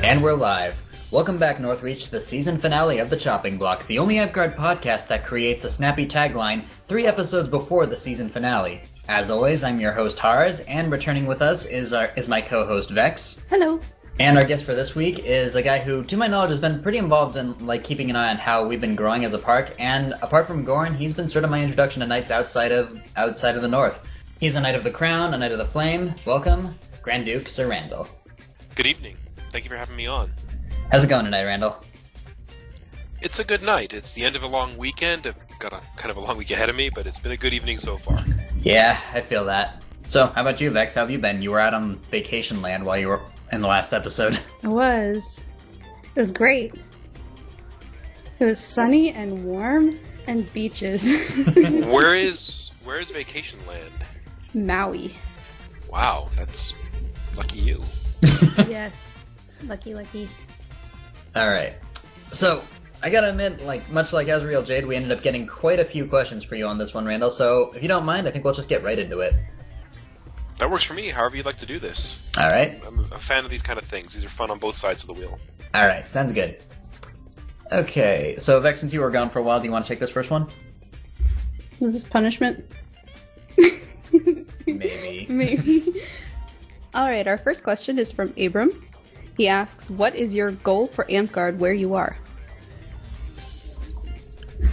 And we're live. Welcome back, Northreach, the season finale of The Chopping Block, the only Amtgard podcast that creates a snappy tagline 3 episodes before the season finale. As always, I'm your host, Hars, and returning with us is my co-host, Vex. Hello. And our guest for this week is a guy who, to my knowledge, has been pretty involved in keeping an eye on how we've been growing as a park, and apart from Goran, he's been sort of my introduction to knights outside of the North. He's a Knight of the Crown, a Knight of the Flame. Welcome, Grand Duke Sir Randall. Good evening. Thank you for having me on. How's it going tonight, Randall? It's a good night. It's the end of a long weekend. I've got a kind of a long week ahead of me, but it's been a good evening so far. Yeah, I feel that. So, how about you, Vex? How have you been? You were out on vacation land while you were in the last episode. It was great. It was sunny and warm and beaches. Where is vacation land? Maui. Wow, that's lucky you. Yes. Lucky. Alright. So, I gotta admit, much like Azrael Jade, we ended up getting quite a few questions for you on this one, Randall, so if you don't mind, I think we'll just get right into it. That works for me, however you'd like to do this. Alright. I'm a fan of these kind of things. These are fun on both sides of the wheel. Alright, sounds good. Okay, so Vex, since you were gone for a while, do you want to take this first one? Is this punishment? Maybe. Alright, our first question is from Abram. He asks, what is your goal for Amtgard where you are?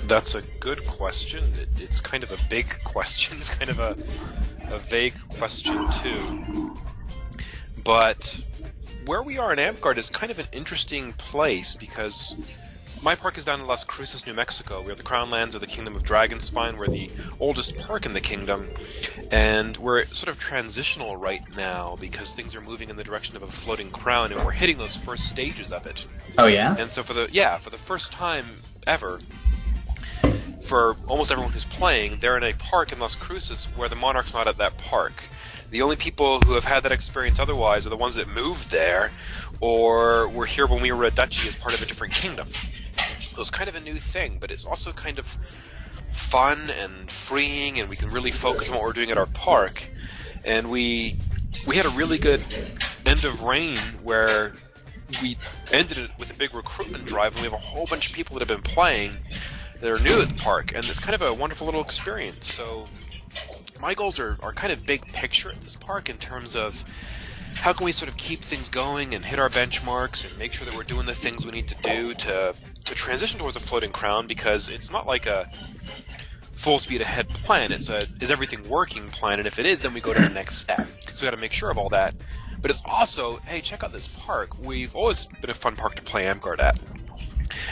That's a good question. It's kind of a big question. It's kind of a vague question, too. But where we are in Amtgard is kind of an interesting place because my park is down in Las Cruces, New Mexico. We're the Crown Lands of the Kingdom of Dragonspine. We're the oldest park in the kingdom. And we're sort of transitional right now because things are moving in the direction of a floating crown and we're hitting those first stages of it. Oh, yeah? And so for the first time ever, for almost everyone who's playing, they're in a park in Las Cruces where the monarch's not at that park. The only people who have had that experience otherwise are the ones that moved there or were here when we were a duchy as part of a different kingdom. So it's kind of a new thing, but it's also kind of fun and freeing, and we can really focus on what we're doing at our park. And we had a really good end of reign where we ended it with a big recruitment drive, and we have a whole bunch of people that have been playing that are new at the park, and it's kind of a wonderful little experience. So my goals are kind of big picture at this park in terms of how can we sort of keep things going and hit our benchmarks and make sure that we're doing the things we need to do to transition towards a floating crown, because it's not like a full speed ahead plan. It's a is everything working plan, and if it is, then we go to the next step. So we got to make sure of all that. But it's also, hey, check out this park. We've always been a fun park to play Amtgard at.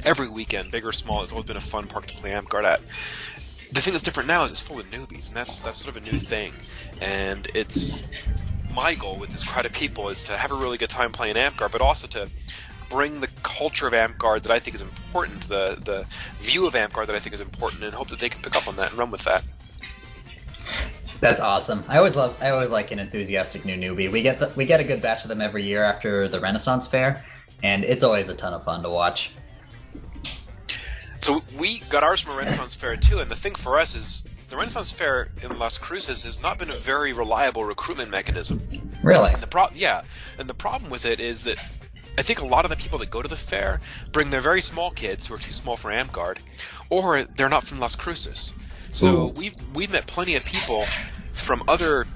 Every weekend, big or small, it's always been a fun park to play Amtgard at. The thing that's different now is it's full of newbies, and that's sort of a new thing. And it's my goal with this crowd of people is to have a really good time playing Amtgard, but also to bring the culture of Amtgard that I think is important, the view of Amtgard that I think is important, and hope that they can pick up on that and run with that. That's awesome. I always like an enthusiastic new newbie. We get a good batch of them every year after the Renaissance Fair, and it's always a ton of fun to watch. So we got ours from a Renaissance Fair too, and the thing for us is the Renaissance Fair in Las Cruces has not been a very reliable recruitment mechanism. Really? And the problem with it is that I think a lot of the people that go to the fair bring their very small kids who are too small for Amtgard, or they're not from Las Cruces. So we've met plenty of people from other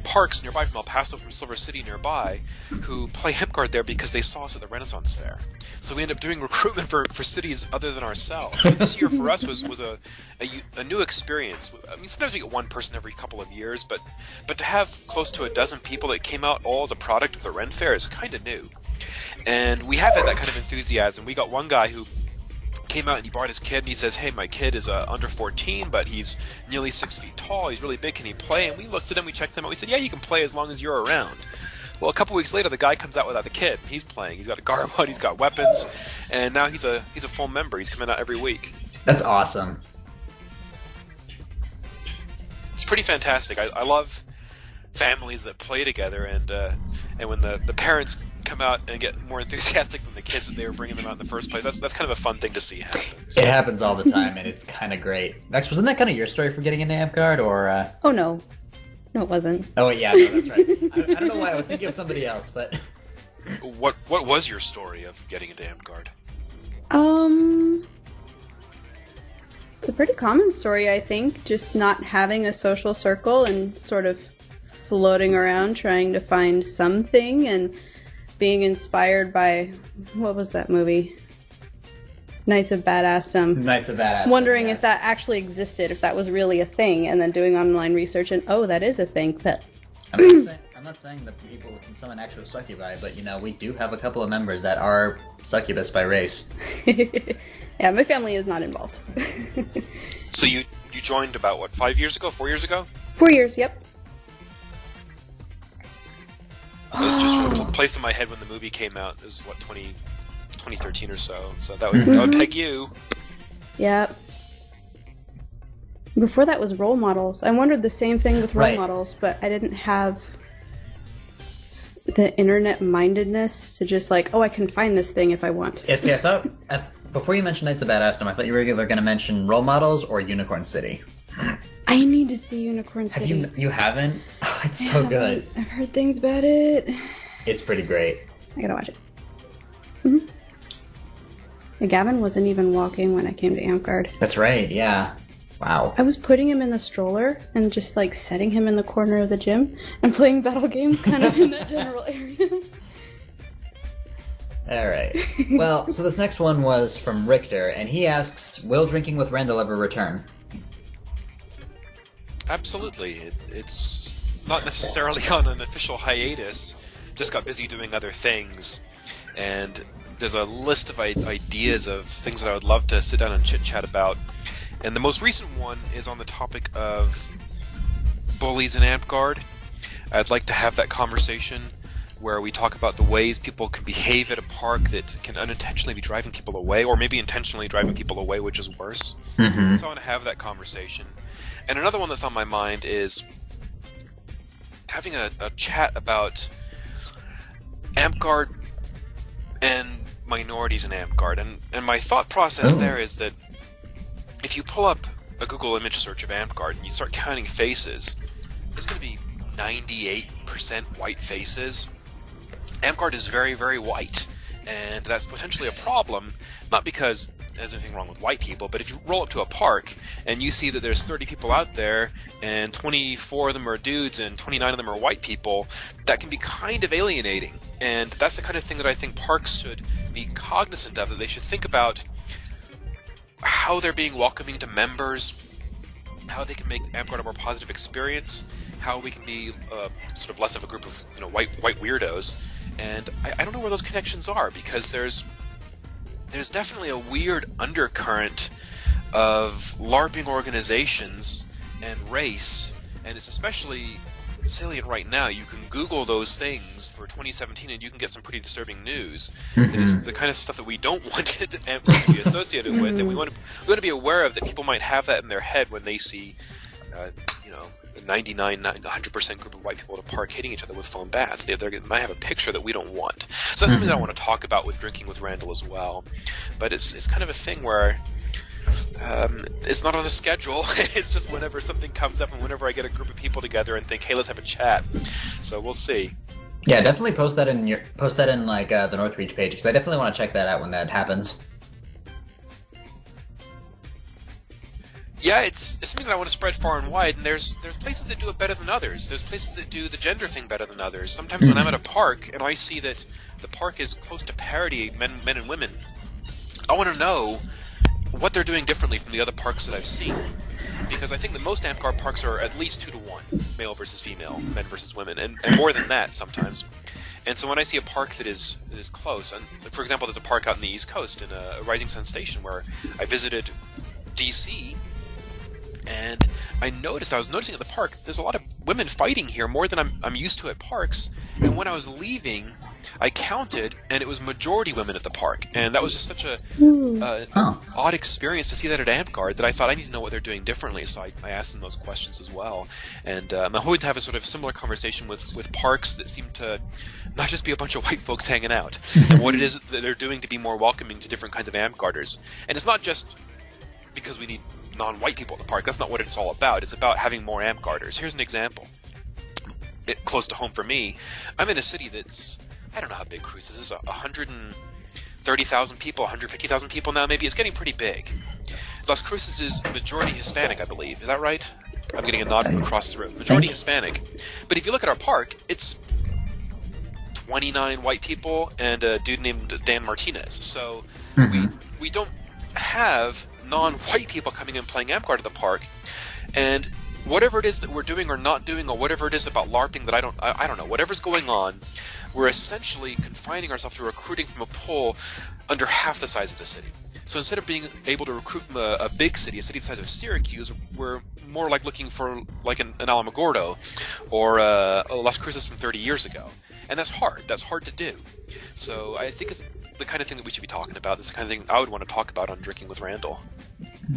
parks nearby, from El Paso, from Silver City nearby, who play Amtgard there because they saw us at the Renaissance Fair. So we end up doing recruitment for cities other than ourselves. So this year for us was a new experience. I mean, sometimes we get one person every couple of years, but to have close to a dozen people that came out all as a product of the Ren Fair is kind of new. And we have had that kind of enthusiasm. We got one guy who came out and he brought his kid and he says, hey, my kid is under 14, but he's nearly 6 feet tall, he's really big, can he play? And we looked at him, we checked him out, we said, yeah, you can play as long as you're around. Well, a couple weeks later, the guy comes out without the kid. He's playing. He's got a garb on, he's got weapons, and now he's a full member. He's coming out every week. That's awesome. It's pretty fantastic. I love families that play together, and when the parents come out and get more enthusiastic than the kids that they were bringing them out in the first place. That's kind of a fun thing to see happen. So. It happens all the time, and it's kind of great. Vex, wasn't that kind of your story for getting into Amtgard, or? Oh no, it wasn't. Oh yeah, no, that's right. I don't know why I was thinking of somebody else, but What was your story of getting into Amtgard? It's a pretty common story, I think. Just not having a social circle and sort of floating around trying to find something and being inspired by, what was that movie? Knights of Badassdom. Knights of Badassdom. Wondering yes. if that actually existed, if that was really a thing, and then doing online research and, oh, that is a thing. But I'm not saying that people can summon actual succubi, but we do have a couple of members that are succubus by race. yeah, my family is not involved. So you joined about, what, 5 years ago? 4 years ago? 4 years, yep. It was just sort of placed in my head when the movie came out. It was, what, 2013 or so. So that would peg you. Yep. Before that was role models. I wondered the same thing with role models, but I didn't have the internet mindedness to just like, oh, I can find this thing if I want. Yeah, see, I thought, before you mentioned Knights of Badassdom, I thought you were either going to mention Role Models or Unicorn City. I need to see Unicorn City. You haven't? Oh, it's so good. I've heard things about it. It's pretty great. I gotta watch it. Mm-hmm. Gavin wasn't even walking when I came to Amtgard. That's right, yeah. Wow. I was putting him in the stroller and just like setting him in the corner of the gym and playing battle games kind of in that general area. Alright. Well, so this next one was from Richter, and he asks, will drinking with Randall ever return? Absolutely. It's not necessarily on an official hiatus. Just got busy doing other things. And there's a list of ideas of things that I would love to sit down and chit-chat about. And the most recent one is on the topic of bullies in Amtgard. I'd like to have that conversation where we talk about the ways people can behave at a park that can unintentionally be driving people away, or maybe intentionally driving people away, which is worse. Mm-hmm. So I want to have that conversation. And another one that's on my mind is having a chat about Amtgard and minorities in Amtgard. And my thought process there is that if you pull up a Google image search of Amtgard and you start counting faces, it's going to be 98% white faces. Amtgard is very, very white, and that's potentially a problem, not because there's anything wrong with white people, but if you roll up to a park and you see that there's 30 people out there and 24 of them are dudes and 29 of them are white people, that can be kind of alienating. And that's the kind of thing that I think parks should be cognizant of, that they should think about how they're being welcoming to members, how they can make Amtgard a more positive experience, how we can be sort of less of a group of white weirdos. And I don't know where those connections are, because there's definitely a weird undercurrent of LARPing organizations and race, and it's especially salient right now. You can Google those things for 2017 and you can get some pretty disturbing news. That is the kind of stuff that we don't want it to be associated with, and we want to be aware of that. People might have that in their head when they see a 100% group of white people at a park hitting each other with foam bats. They might have a picture that we don't want. So that's something that I want to talk about with drinking with Randall as well. But it's kind of a thing where it's not on a schedule. It's just whenever something comes up and whenever I get a group of people together and think, hey, let's have a chat. So we'll see. Yeah, definitely post that in the Northreach page, because I definitely want to check that out when that happens. Yeah, it's something that I want to spread far and wide, and there's places that do it better than others. There's places that do the gender thing better than others. Sometimes when I'm at a park and I see that the park is close to parity, men and women, I want to know what they're doing differently from the other parks that I've seen. Because I think that most Amtgard parks are at least 2-to-1, male versus female, men versus women, and more than that sometimes. And so when I see a park that is close, and for example, there's a park out in the East Coast in a Rising Sun Station where I visited DC, and I was noticing at the park, there's a lot of women fighting here, more than I'm used to at parks. And when I was leaving, I counted, and it was majority women at the park. And that was just such a odd experience to see that at Amtgard, that I thought I need to know what they're doing differently. So I asked them those questions as well. And I'm hoping to have a sort of similar conversation with parks that seem to not just be a bunch of white folks hanging out, and what it is that they're doing to be more welcoming to different kinds of Amtgarders. And it's not just because we need non-white people at the park. That's not what it's all about. It's about having more Amtgarders. Here's an example. Close to home for me. I'm in a city that's I don't know how big Cruces is. 130,000 people, 150,000 people now. Maybe it's getting pretty big. Las Cruces is majority Hispanic, I believe. Is that right? I'm getting a nod from across the room. Majority Hispanic. But if you look at our park, it's 29 white people and a dude named Dan Martinez. So we don't have non-white people coming and playing Amtgard at the park. And whatever it is that we're doing or not doing, or whatever it is about LARPing that I don't know, whatever's going on, we're essentially confining ourselves to recruiting from a pool under half the size of the city. So instead of being able to recruit from a big city, a city the size of Syracuse, we're more like looking for like an Alamogordo or a Las Cruces from 30 years ago. And that's hard. That's hard to do. So I think it's the kind of thing that we should be talking about. It's the kind of thing I would want to talk about on Drinking with Randall.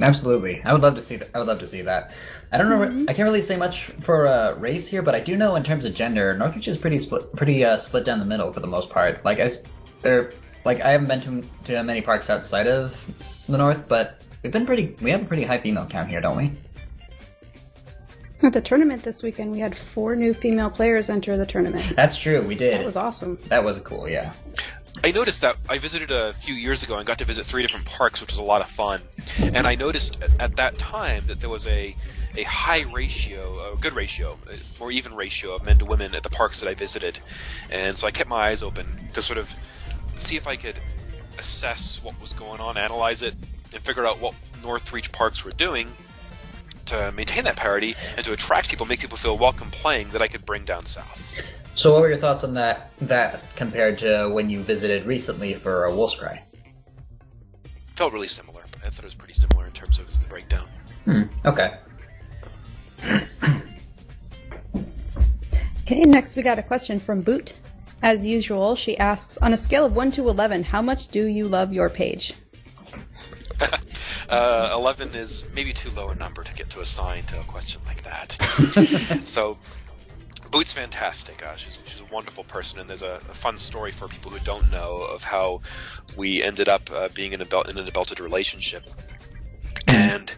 Absolutely, I would love to see that. I would love to see that. I don't know. I can't really say much for race here, but I do know in terms of gender, Northreach is pretty split down the middle for the most part. Like I haven't been to many parks outside of the North, but we have a pretty high female count here, don't we? At the tournament this weekend, we had 4 new female players enter the tournament. That's true, we did. That was awesome. That was cool, yeah. I noticed that I visited a few years ago and got to visit 3 different parks, which was a lot of fun. And I noticed at that time that there was a high ratio, a good ratio, a more even ratio of men to women at the parks that I visited. And so I kept my eyes open to sort of see if I could assess what was going on, analyze it, and figure out what Northreach parks were doing to maintain that parity and to attract people, make people feel welcome playing that I could bring down south. So what were your thoughts on that compared to when you visited recently for a Wolf's Cry? Felt really similar. I thought it was pretty similar in terms of the breakdown. Okay. Okay, next we got a question from Boot. As usual, she asks, on a scale of 1 to 11, how much do you love your page? 11 is maybe too low a number to get to assign to a question like that. So, Boot's fantastic. She's a wonderful person, and there's a fun story for people who don't know of how we ended up being in a belted relationship. And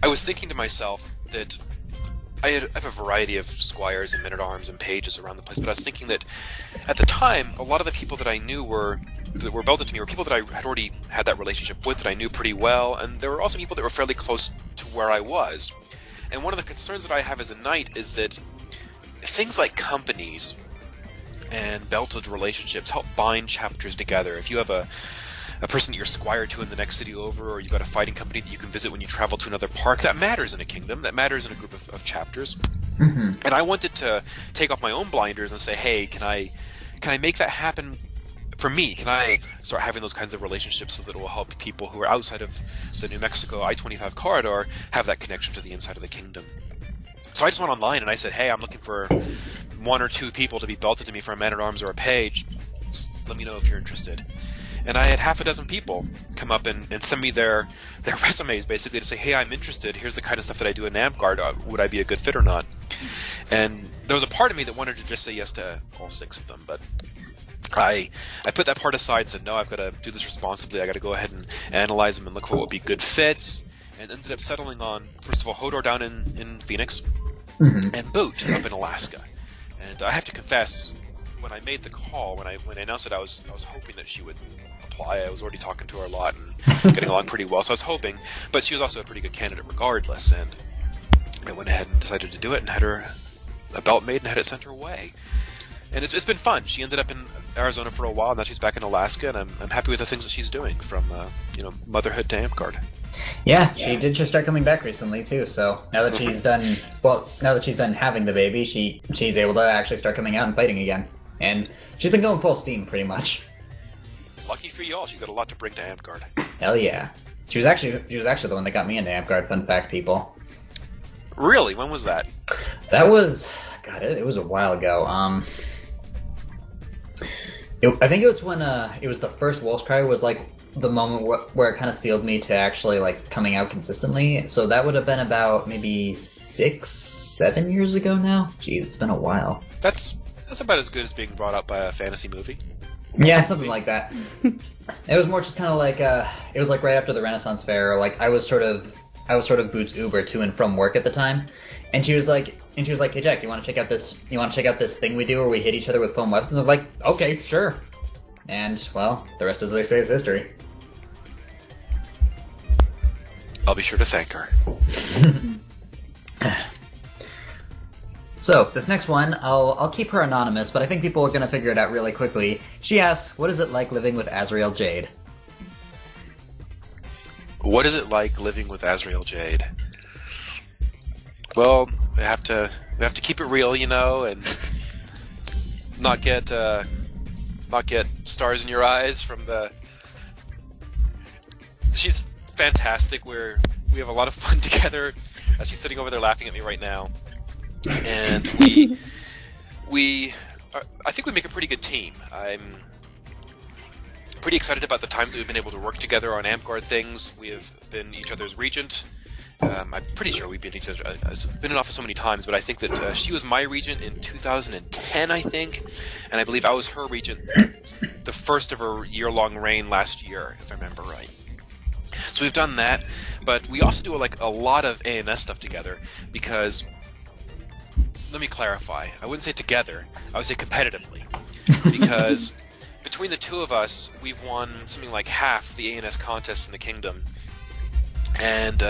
I was thinking to myself that I have a variety of squires and men-at-arms and pages around the place, but I was thinking that at the time, a lot of the people that I knew that were belted to me were people that I had already had that relationship with, that I knew pretty well, and there were also people that were fairly close to where I was. And one of the concerns that I have as a knight is that things like companies and belted relationships help bind chapters together. If you have a person that you're squire to in the next city over, or you've got a fighting company that you can visit when you travel to another park, that matters in a kingdom, that matters in a group of chapters. And I wanted to take off my own blinders and say, hey, can I make that happen for me? Can I start having those kinds of relationships so that it will help people who are outside of the New Mexico I-25 corridor have that connection to the inside of the kingdom? So I just went online and I said, hey, I'm looking for 1 or 2 people to be belted to me for a man-at-arms or a page. Let me know if you're interested. And I had half a dozen people come up and send me their resumes, basically, to say, hey, I'm interested. Here's the kind of stuff that I do in Amtgard. Would I be a good fit or not? And there was a part of me that wanted to just say yes to all 6 of them, but I put that part aside and said, no, I've got to do this responsibly. I've got to go ahead and analyze them and look for what would be good fits, and ended up settling on, first of all, Hodor down in Phoenix, and Boot up in Alaska. And I have to confess, when I made the call, when I announced it, I was hoping that she would apply. I was already talking to her a lot and getting along pretty well, so I was hoping. But she was also a pretty good candidate regardless, and I went ahead and decided to do it and had her a belt made and had it sent her away. And it's been fun. She ended up in Arizona for a while, and now she's back in Alaska, and I'm happy with the things that she's doing, from motherhood to Amtgard. Yeah, she did just start coming back recently too. So now that she's done having the baby, she's able to actually start coming out and fighting again, and she's been going full steam pretty much. Lucky for y'all, she's got a lot to bring to Amtgard. Hell yeah, she was actually the one that got me into Amtgard. Fun fact, people. Really? When was that? That was it was a while ago. I think it was when it was the first Wolf's Cry was like the moment where it kind of sealed me to actually like coming out consistently. So that would have been about maybe 6-7 years ago now. Jeez, it's been a while. That's about as good as being brought up by a fantasy movie. Yeah, something like that. It was more just kind of like it was like right after the Renaissance Fair. Like I was sort of I was sort of Boot's Uber to and from work at the time, and she was like, "Hey Jack, you want to check out this? You want to check out this thing we do where we hit each other with foam weapons?" I'm like, "Okay, sure." And well, the rest, as they say, is history. I'll be sure to thank her. So, this next one, I'll keep her anonymous, but I think people are going to figure it out really quickly. She asks, what is it like living with Azrael Jade? What is it like living with Azrael Jade? Well, we have to keep it real, you know, and not get stars in your eyes from the... She's fantastic. We have a lot of fun together. She's sitting over there laughing at me right now. And I think we make a pretty good team. I'm pretty excited about the times that we've been able to work together on Amtgard things. We have been each other's regent. I'm pretty sure we've been each other. We've been in office so many times, but I think that she was my regent in 2010, I think, and I believe I was her regent the first of her year-long reign last year, if I remember right. So we've done that, but we also do a lot of ANS stuff together because. Let me clarify. I wouldn't say together. I would say competitively. Because between the two of us, we've won something like half the ANS contests in the Kingdom. And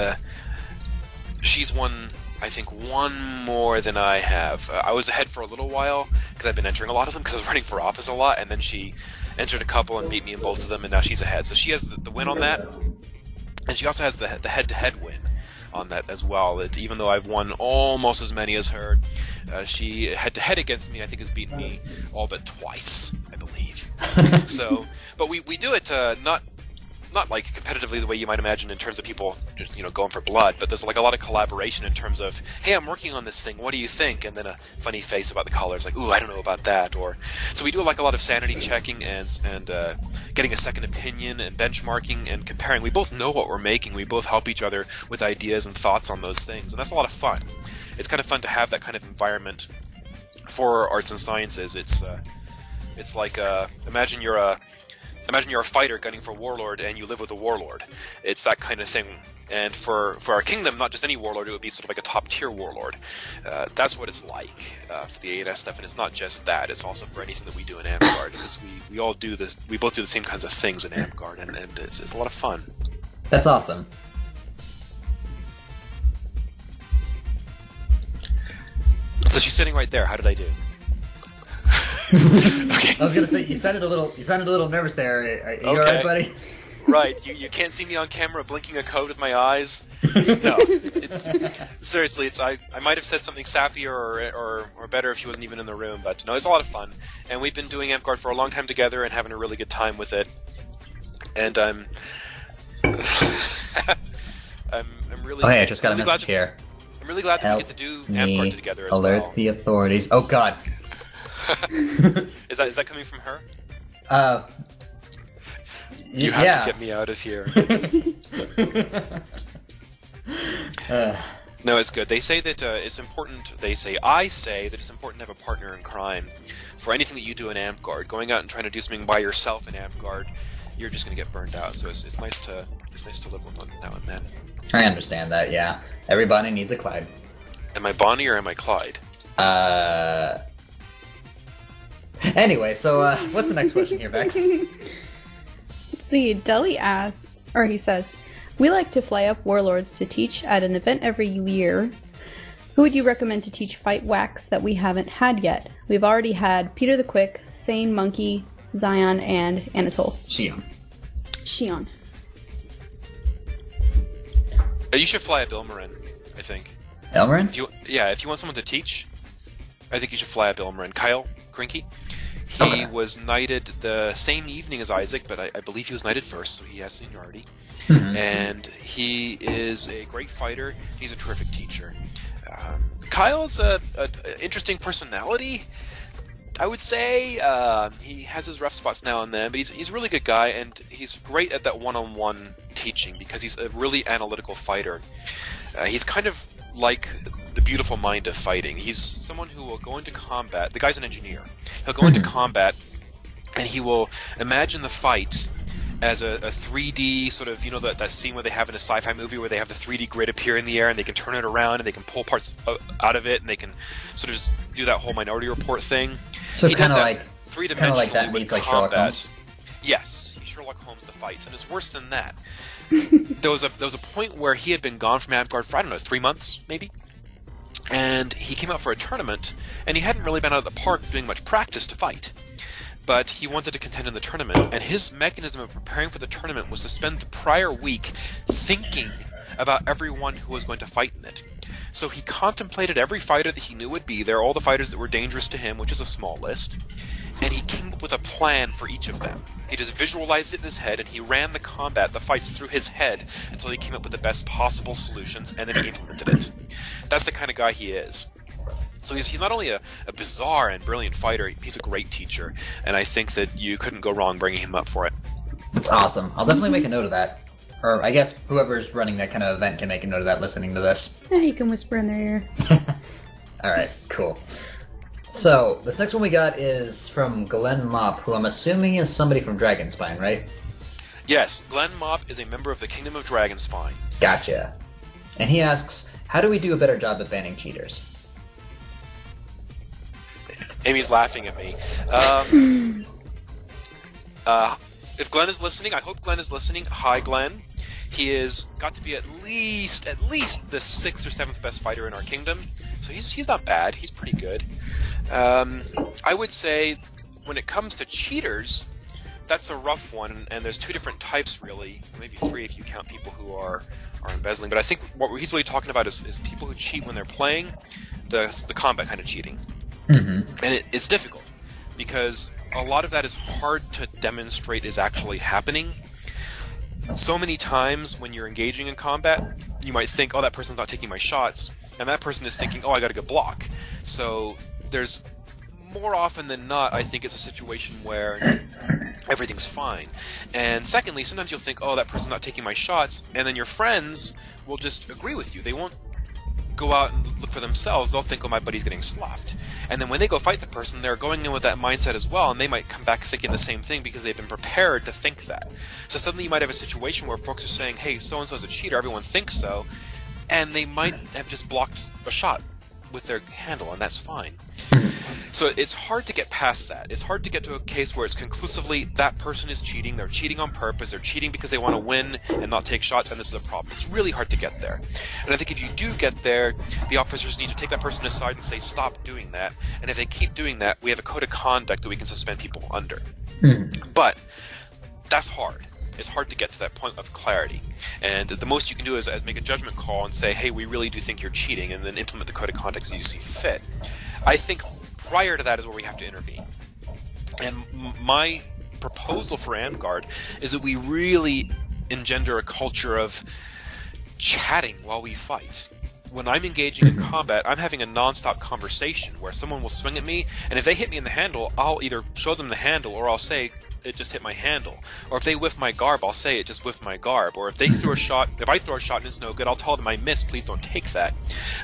she's won, I think, one more than I have. I was ahead for a little while, because I've been entering a lot of them, because I was running for office a lot, and then she entered a couple and beat me in both of them, and now she's ahead. So she has the win on that, and she also has the head-to-head win on that as well. Even though I've won almost as many as her, she head-to-head against me, I think, has beaten me all but twice, I believe. So, but we do it not like competitively the way you might imagine in terms of people just, going for blood, but there's a lot of collaboration in terms of, hey, I'm working on this thing, what do you think? And then a funny face about the colors, like, ooh, I don't know about that. Or so we do a lot of sanity checking and getting a second opinion and benchmarking and comparing. We both know what we're making. We both help each other with ideas and thoughts on those things, and that's a lot of fun. It's kind of fun to have that kind of environment for arts and sciences. It's like imagine you're a fighter gunning for a warlord and you live with a warlord. It's that kind of thing. And for our kingdom, not just any warlord, it would be sort of like a top-tier warlord. That's what it's like for the ANS stuff, and it's not just that. It's also for anything that we do in Amtgard, because we all do this. We both do the same kinds of things in Amtgard, and it's a lot of fun. That's awesome. So she's sitting right there. How did I do? Okay. I was gonna say you sounded a little nervous there. Are you all right, buddy? Right. You can't see me on camera blinking a code with my eyes. No, seriously. I might have said something sappier or better if he wasn't even in the room. But no, it's a lot of fun, and we've been doing Amtgard for a long time together and having a really good time with it. And I'm really. Oh hey, I just got a message here. I'm really glad that we get to do Amtgard together as alert well. the authorities. Oh God. Is that coming from her? You have to get me out of here. No, it's good. They say that it's important. I say that it's important to have a partner in crime for anything that you do in Amtgard. Going out and trying to do something by yourself in Amtgard, you're just going to get burned out. So it's nice to live with one now and then. I understand that. Yeah, every Bonnie needs a Clyde. Am I Bonnie or am I Clyde? Anyway, so what's the next question here, Vex? Let's see. Deli asks, or he says, we like to fly up warlords to teach at an event every year. Who would you recommend to teach fight wax that we haven't had yet? We've already had Peter the Quick, Sane Monkey, Zion, and Anatole. Shion. You should fly up Ilmarin, I think. Ilmarin? If you want someone to teach, I think you should fly up Ilmarin. Kyle Krinky. He was knighted the same evening as Isaac, but I believe he was knighted first, so he has seniority. Mm-hmm. And he is a great fighter. He's a terrific teacher. Kyle's an interesting personality, I would say. He has his rough spots now and then, but he's a really good guy, and he's great at that one-on-one teaching because he's a really analytical fighter. He's kind of like the beautiful mind of fighting. He's someone who will go into combat. The guy's an engineer. He'll go into combat, and he will imagine the fight as a 3D sort of, that scene where they have in a sci-fi movie where they have the 3D grid appear in the air and they can turn it around and they can pull parts out of it and they can sort of just do that whole Minority Report thing. So he kind of does like three-dimensionally like that with meets like Sherlock Holmes. Yes, he Sherlock Holmes the fights, and it's worse than that. There was a point where he had been gone from Amtgard for, I don't know, 3 months, maybe? And he came out for a tournament, and he hadn't really been out of the park doing much practice to fight. But he wanted to contend in the tournament, and his mechanism of preparing for the tournament was to spend the prior week thinking about everyone who was going to fight in it. So he contemplated every fighter that he knew would be there, all the fighters that were dangerous to him, which is a small list, and he came up with a plan for each of them. He just visualized it in his head, and he ran the fights through his head until he came up with the best possible solutions, and then he implemented it. That's the kind of guy he is. So he's not only a bizarre and brilliant fighter, he's a great teacher, and I think that you couldn't go wrong bringing him up for it. That's awesome. I'll definitely make a note of that. Or I guess whoever's running that kind of event can make a note of that listening to this. Yeah, you can whisper in their ear. Alright, cool. So, this next one we got is from Glenn Mop, who I'm assuming is somebody from Dragonspine, right? Yes, Glenn Mop is a member of the Kingdom of Dragonspine. Gotcha. And he asks, how do we do a better job at banning cheaters? Amy's laughing at me. If Glenn is listening, I hope Glenn is listening. Hi, Glenn. He has got to be at least the 6th or 7th best fighter in our kingdom. So he's not bad. He's pretty good. I would say when it comes to cheaters, that's a rough one, and there's 2 different types, really. Maybe 3 if you count people who are embezzling. But I think what he's really talking about is people who cheat when they're playing, the combat kind of cheating. Mm-hmm. And it's difficult, because a lot of that is hard to demonstrate is actually happening. So many times when you're engaging in combat, you might think, oh, that person's not taking my shots, and that person is thinking, oh, I got a good block. So there's more often than not, I think, it's a situation where everything's fine. And secondly, sometimes you'll think, oh, that person's not taking my shots, and then your friends will just agree with you. They won't go out and look for themselves. They'll think, oh, my buddy's getting sloughed. And then when they go fight the person, they're going in with that mindset as well, and they might come back thinking the same thing because they've been prepared to think that. So suddenly you might have a situation where folks are saying, hey, so-and-so's a cheater, everyone thinks so, and they might have just blocked a shot with their handle, and that's fine. So it's hard to get past that. It's hard to get to a case where it's conclusively that person is cheating, they're cheating on purpose, they're cheating because they want to win and not take shots, and this is a problem. It's really hard to get there. And I think if you do get there, the officers need to take that person aside and say, stop doing that. And if they keep doing that, we have a code of conduct that we can suspend people under. But that's hard. It's hard to get to that point of clarity. And the most you can do is make a judgment call and say, hey, we really do think you're cheating, and then implement the code of conduct as you see fit. I think prior to that is where we have to intervene. And my proposal for Amtgard is that we really engender a culture of chatting while we fight. When I'm engaging in combat, I'm having a non-stop conversation where someone will swing at me, and if they hit me in the handle, I'll either show them the handle or I'll say, it just hit my handle. Or if they whiff my garb, I'll say it just whiffed my garb. Or if they threw a shot, if I throw a shot and it's no good, I'll tell them I missed, please don't take that.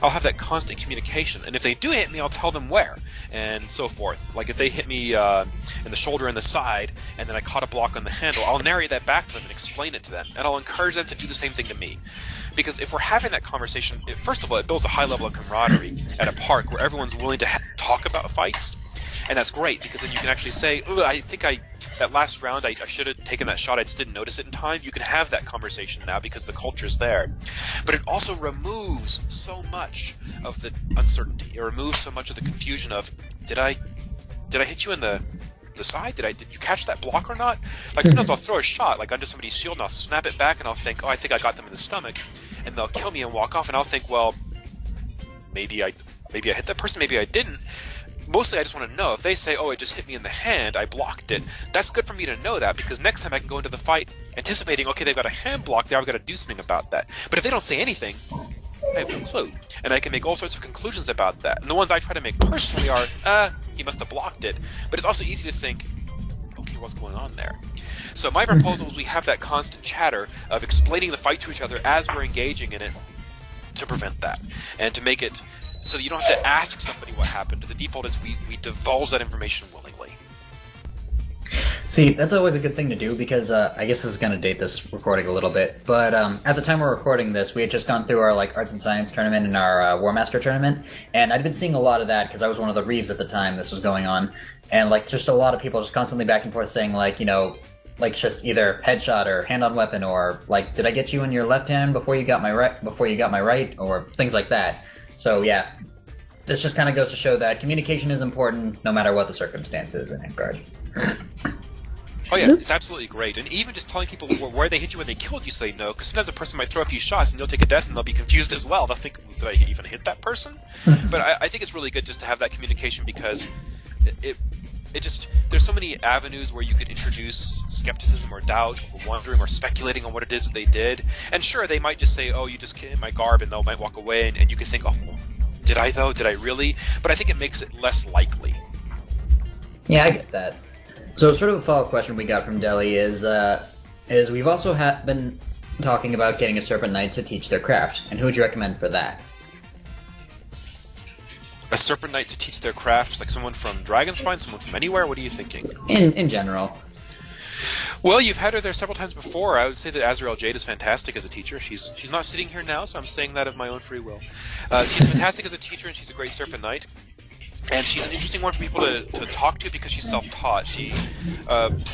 I'll have that constant communication. And if they do hit me, I'll tell them where, and so forth. Like if they hit me in the shoulder and the side, and then I caught a block on the handle, I'll narrate that back to them and explain it to them. And I'll encourage them to do the same thing to me. Because if we're having that conversation, first of all, it builds a high level of camaraderie at a park where everyone's willing to talk about fights. And that's great, because then you can actually say, oh, I think that last round I should have taken that shot, I just didn't notice it in time. You can have that conversation now because the culture's there. But it also removes so much of the uncertainty. It removes so much of the confusion of, did I hit you in the side? Did you catch that block or not? Like sometimes I'll throw a shot like under somebody's shield and I'll snap it back and I'll think, oh, I think I got them in the stomach, and they'll kill me and walk off, and I'll think, well, maybe I hit that person, maybe I didn't. Mostly I just want to know. If they say, oh, it just hit me in the hand, I blocked it, that's good for me to know that, because next time I can go into the fight anticipating, okay, they've got a hand block there, I've got to do something about that. But if they don't say anything, I have no clue. And I can make all sorts of conclusions about that. And the ones I try to make personally are, he must have blocked it. But it's also easy to think, okay, what's going on there? So my proposal is we have that constant chatter of explaining the fight to each other as we're engaging in it to prevent that. And to make it so that you don't have to ask somebody what happened. The default is we divulge that information willingly. See, that's always a good thing to do because I guess this is going to date this recording a little bit. But at the time we're recording this, we had just gone through our arts and science tournament and our War Master tournament, and I'd been seeing a lot of that because I was one of the Reeves at the time this was going on, and just a lot of people just constantly back and forth saying just either headshot or hand on weapon or did I get you in your left hand before you got my right or things like that. So yeah, this just kind of goes to show that communication is important no matter what the circumstances in Amtgard. Oh yeah, it's absolutely great. And even just telling people where they hit you when they killed you so they know, because sometimes a person might throw a few shots and you'll take a death and they'll be confused as well. They'll think, did I even hit that person? But I think it's really good just to have that communication because it just, there's so many avenues where you could introduce skepticism or doubt or wondering or speculating on what it is that they did. And sure, they might just say, oh, you just hit my garb, and they might walk away, and you could think, oh, well, did I though? Did I really? But I think it makes it less likely. Yeah, I get that. So sort of a follow-up question we got from Deli is we've also been talking about getting a Serpent Knight to teach their craft, and who would you recommend for that? A Serpent Knight to teach their craft, like someone from Dragonspine, someone from anywhere? What are you thinking? In general. Well, you've had her there several times before. I would say that Azrael Jade is fantastic as a teacher. She's not sitting here now, so I'm saying that of my own free will. She's fantastic as a teacher, and she's a great Serpent Knight. And she's an interesting one for people to talk to because she's self-taught. She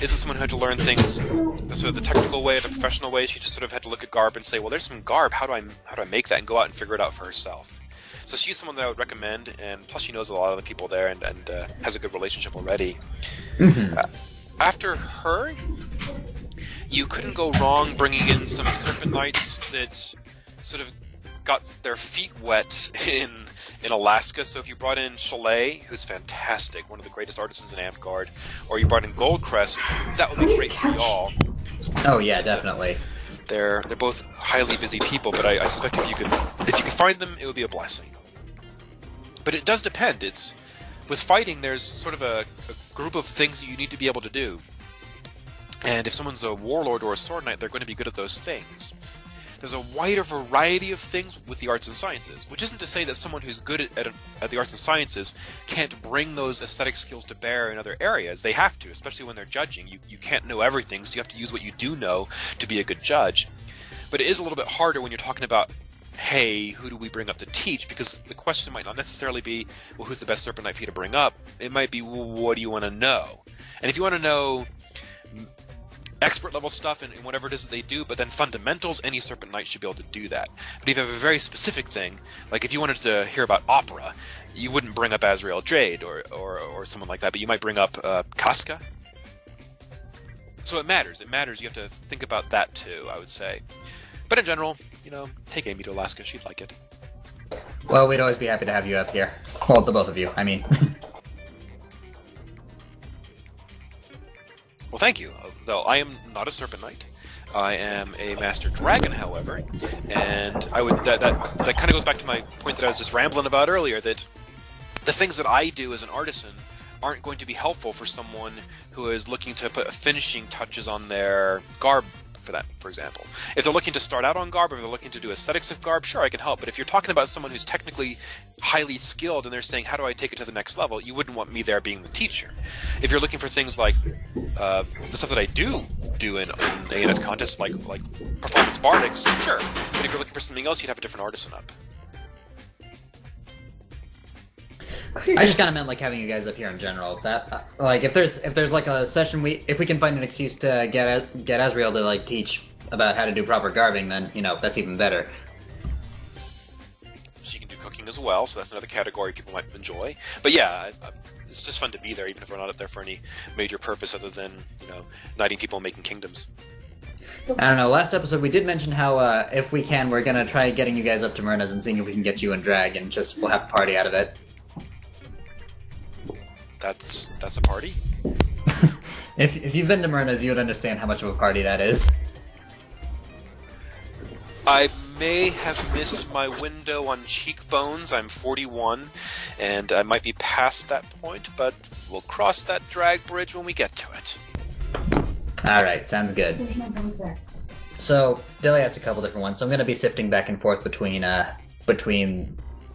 isn't someone who had to learn things the sort of the technical way or the professional way. She just sort of had to look at garb and say, well, there's some garb. How do I make that? And go out and figure it out for herself. So she's someone that I would recommend, and plus she knows a lot of the people there and has a good relationship already. Mm-hmm. After her, you couldn't go wrong bringing in some Serpent Knights that sort of got their feet wet in Alaska. So if you brought in Chalet, who's fantastic, one of the greatest artisans in Amtgard, or you brought in Goldcrest, that would be great for y'all. Oh yeah, definitely. They're both highly busy people, but I suspect if you could find them, it would be a blessing. But it does depend. With fighting, there's sort of a group of things that you need to be able to do. And if someone's a warlord or a sword knight, they're going to be good at those things. There's a wider variety of things with the arts and sciences, which isn't to say that someone who's good at the arts and sciences can't bring those aesthetic skills to bear in other areas. They have to, especially when they're judging. You can't know everything, so you have to use what you do know to be a good judge. But it is a little bit harder when you're talking about, hey, who do we bring up to teach? Because the question might not necessarily be, well, who's the best Serpent Knight for you to bring up? It might be, well, what do you want to know? And if you want to know expert level stuff and whatever it is that they do, but then fundamentals, any Serpent Knight should be able to do that. But if you have a very specific thing, like if you wanted to hear about opera, you wouldn't bring up Azrael Jade or someone like that, but you might bring up Casca. So it matters. You have to think about that too, I would say. But in general, take Amy to Alaska. She'd like it. Well, we'd always be happy to have you up here. Well, the both of you, I mean. Well, thank you. Though I am not a Serpent Knight. I am a Master Dragon, however, and I would that kind of goes back to my point that I was just rambling about earlier, that the things that I do as an artisan aren't going to be helpful for someone who is looking to put finishing touches on their garb, for example. If they're looking to start out on garb, or if they're looking to do aesthetics of garb, sure, I can help. But if you're talking about someone who's technically highly skilled and they're saying, how do I take it to the next level, you wouldn't want me there being the teacher. If you're looking for things like the stuff that I do in A&S contests, like performance bardics, sure. But if you're looking for something else, you'd have a different artisan up. I just kind of meant having you guys up here in general. That if there's a session if we can find an excuse to get Azrael to teach about how to do proper garbing, then that's even better. She can do cooking as well, so that's another category people might enjoy. But yeah, it's just fun to be there, even if we're not up there for any major purpose other than knighting people and making kingdoms. I don't know. Last episode we did mention how if we can, we're gonna try getting you guys up to Myrna's and seeing if we can get you in drag, and we'll have a party out of it. That's a party? If you've been to Myrna's, you would understand how much of a party that is. I may have missed my window on cheekbones. I'm 41, and I might be past that point, but we'll cross that drag bridge when we get to it. Alright, sounds good. There's no bones there. So, Dilly asked a couple different ones, so I'm going to be sifting back and forth between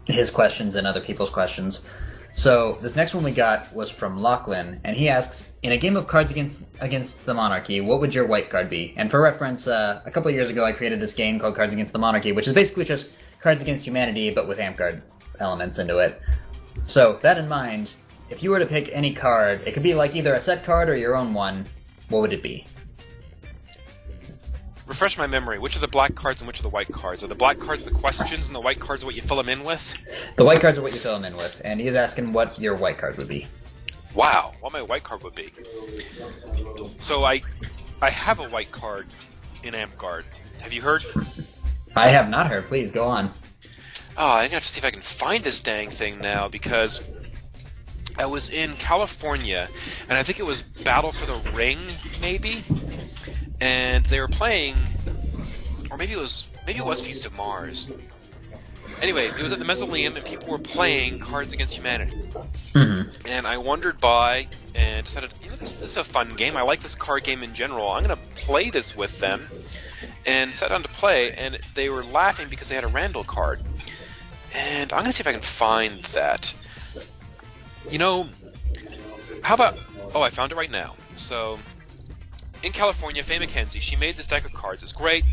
his questions and other people's questions. So this next one we got was from Lachlan, and he asks, in a game of Cards Against the Monarchy, what would your white card be? And for reference, a couple of years ago I created this game called Cards Against the Monarchy, which is basically just Cards Against Humanity, but with Amtgard elements into it. So, that in mind, if you were to pick any card, it could be like either a set card or your own one, what would it be? Refresh my memory. Which are the black cards and which are the white cards? Are the black cards the questions and the white cards are what you fill them in with? The white cards are what you fill them in with, and he's asking what your white card would be. Wow, what my white card would be. So I have a white card in Amtgard. Have you heard? I have not heard. Please, go on. Oh, I'm gonna have to see if I can find this dang thing now, because I was in California, and I think it was Battle for the Ring, maybe? And they were playing, or maybe it was Feast of Mars. Anyway, it was at the Mausoleum, and people were playing Cards Against Humanity. Mm-hmm. And I wandered by and decided, this is a fun game. I like this card game in general. I'm going to play this with them. And sat down to play, and they were laughing because they had a Randall card. And I'm going to see if I can find that. How about... Oh, I found it right now. So, in California, Faye McKenzie, she made this deck of cards. It's great.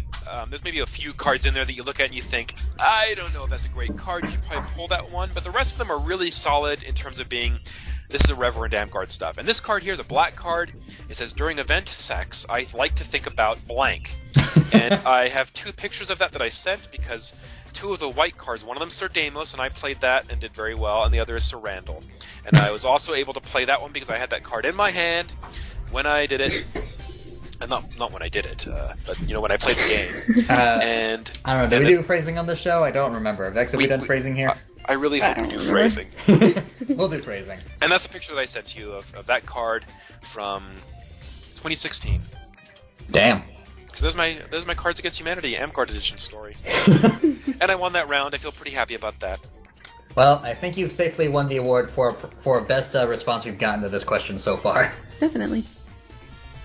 There's maybe a few cards in there that you look at and you think, I don't know if that's a great card. You should probably pull that one. But the rest of them are really solid in terms of being... This is a Reverend Amtgard stuff. And this card here is a black card. It says, during event sex, I like to think about blank. And I have 2 pictures of that I sent because 2 of the white cards, one of them Sir Deimos, and I played that and did very well, and the other is Sir Randall. And I was also able to play that one because I had that card in my hand when I did it. And not when I did it, but when I played the game. And I don't know. Do we do phrasing on this show? I don't remember. Vex, have we done phrasing here? I really hope we do phrasing. We'll do phrasing. And that's the picture that I sent to you of that card from 2016. Damn. So there's my Cards Against Humanity Amtgard Edition story. And I won that round. I feel pretty happy about that. Well, I think you've safely won the award for best response we've gotten to this question so far. Definitely.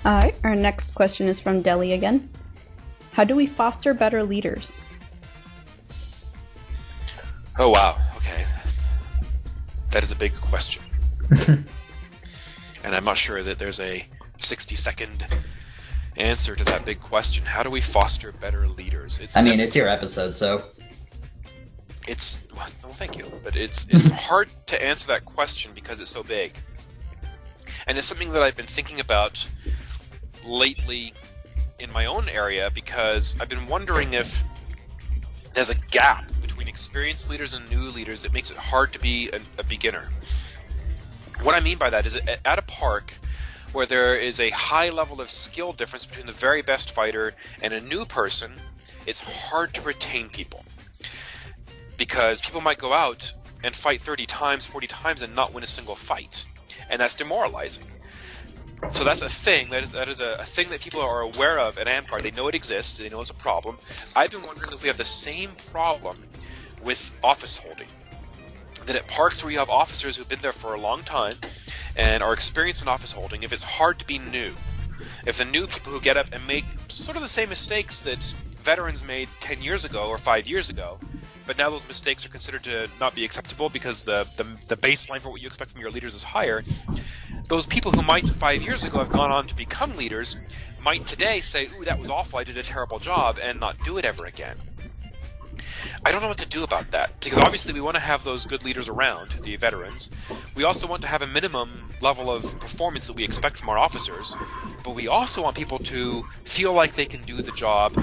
Alright, our next question is from Deli again. How do we foster better leaders? Oh, wow. Okay. That is a big question. And I'm not sure that there's a 60-second answer to that big question. How do we foster better leaders? It's your episode, so... Well, thank you. But it's hard to answer that question because it's so big. And it's something that I've been thinking about lately in my own area because I've been wondering if there's a gap between experienced leaders and new leaders that makes it hard to be a beginner. What I mean by that is at a park where there is a high level of skill difference between the very best fighter and a new person, it's hard to retain people. Because people might go out and fight 30 times, 40 times and not win a single fight. And that's demoralizing. So that's a thing. That is a thing that people are aware of at Amtgard. They know it exists. They know it's a problem. I've been wondering if we have the same problem with office holding. That at parks where you have officers who've been there for a long time and are experienced in office holding, if it's hard to be new, if the new people who get up and make sort of the same mistakes that veterans made 10 years ago or 5 years ago, but now those mistakes are considered to not be acceptable because the baseline for what you expect from your leaders is higher, those people who might 5 years ago have gone on to become leaders might today say, ooh, that was awful, I did a terrible job, and not do it ever again. I don't know what to do about that, because obviously we want to have those good leaders around, the veterans. We also want to have a minimum level of performance that we expect from our officers, but we also want people to feel like they can do the job,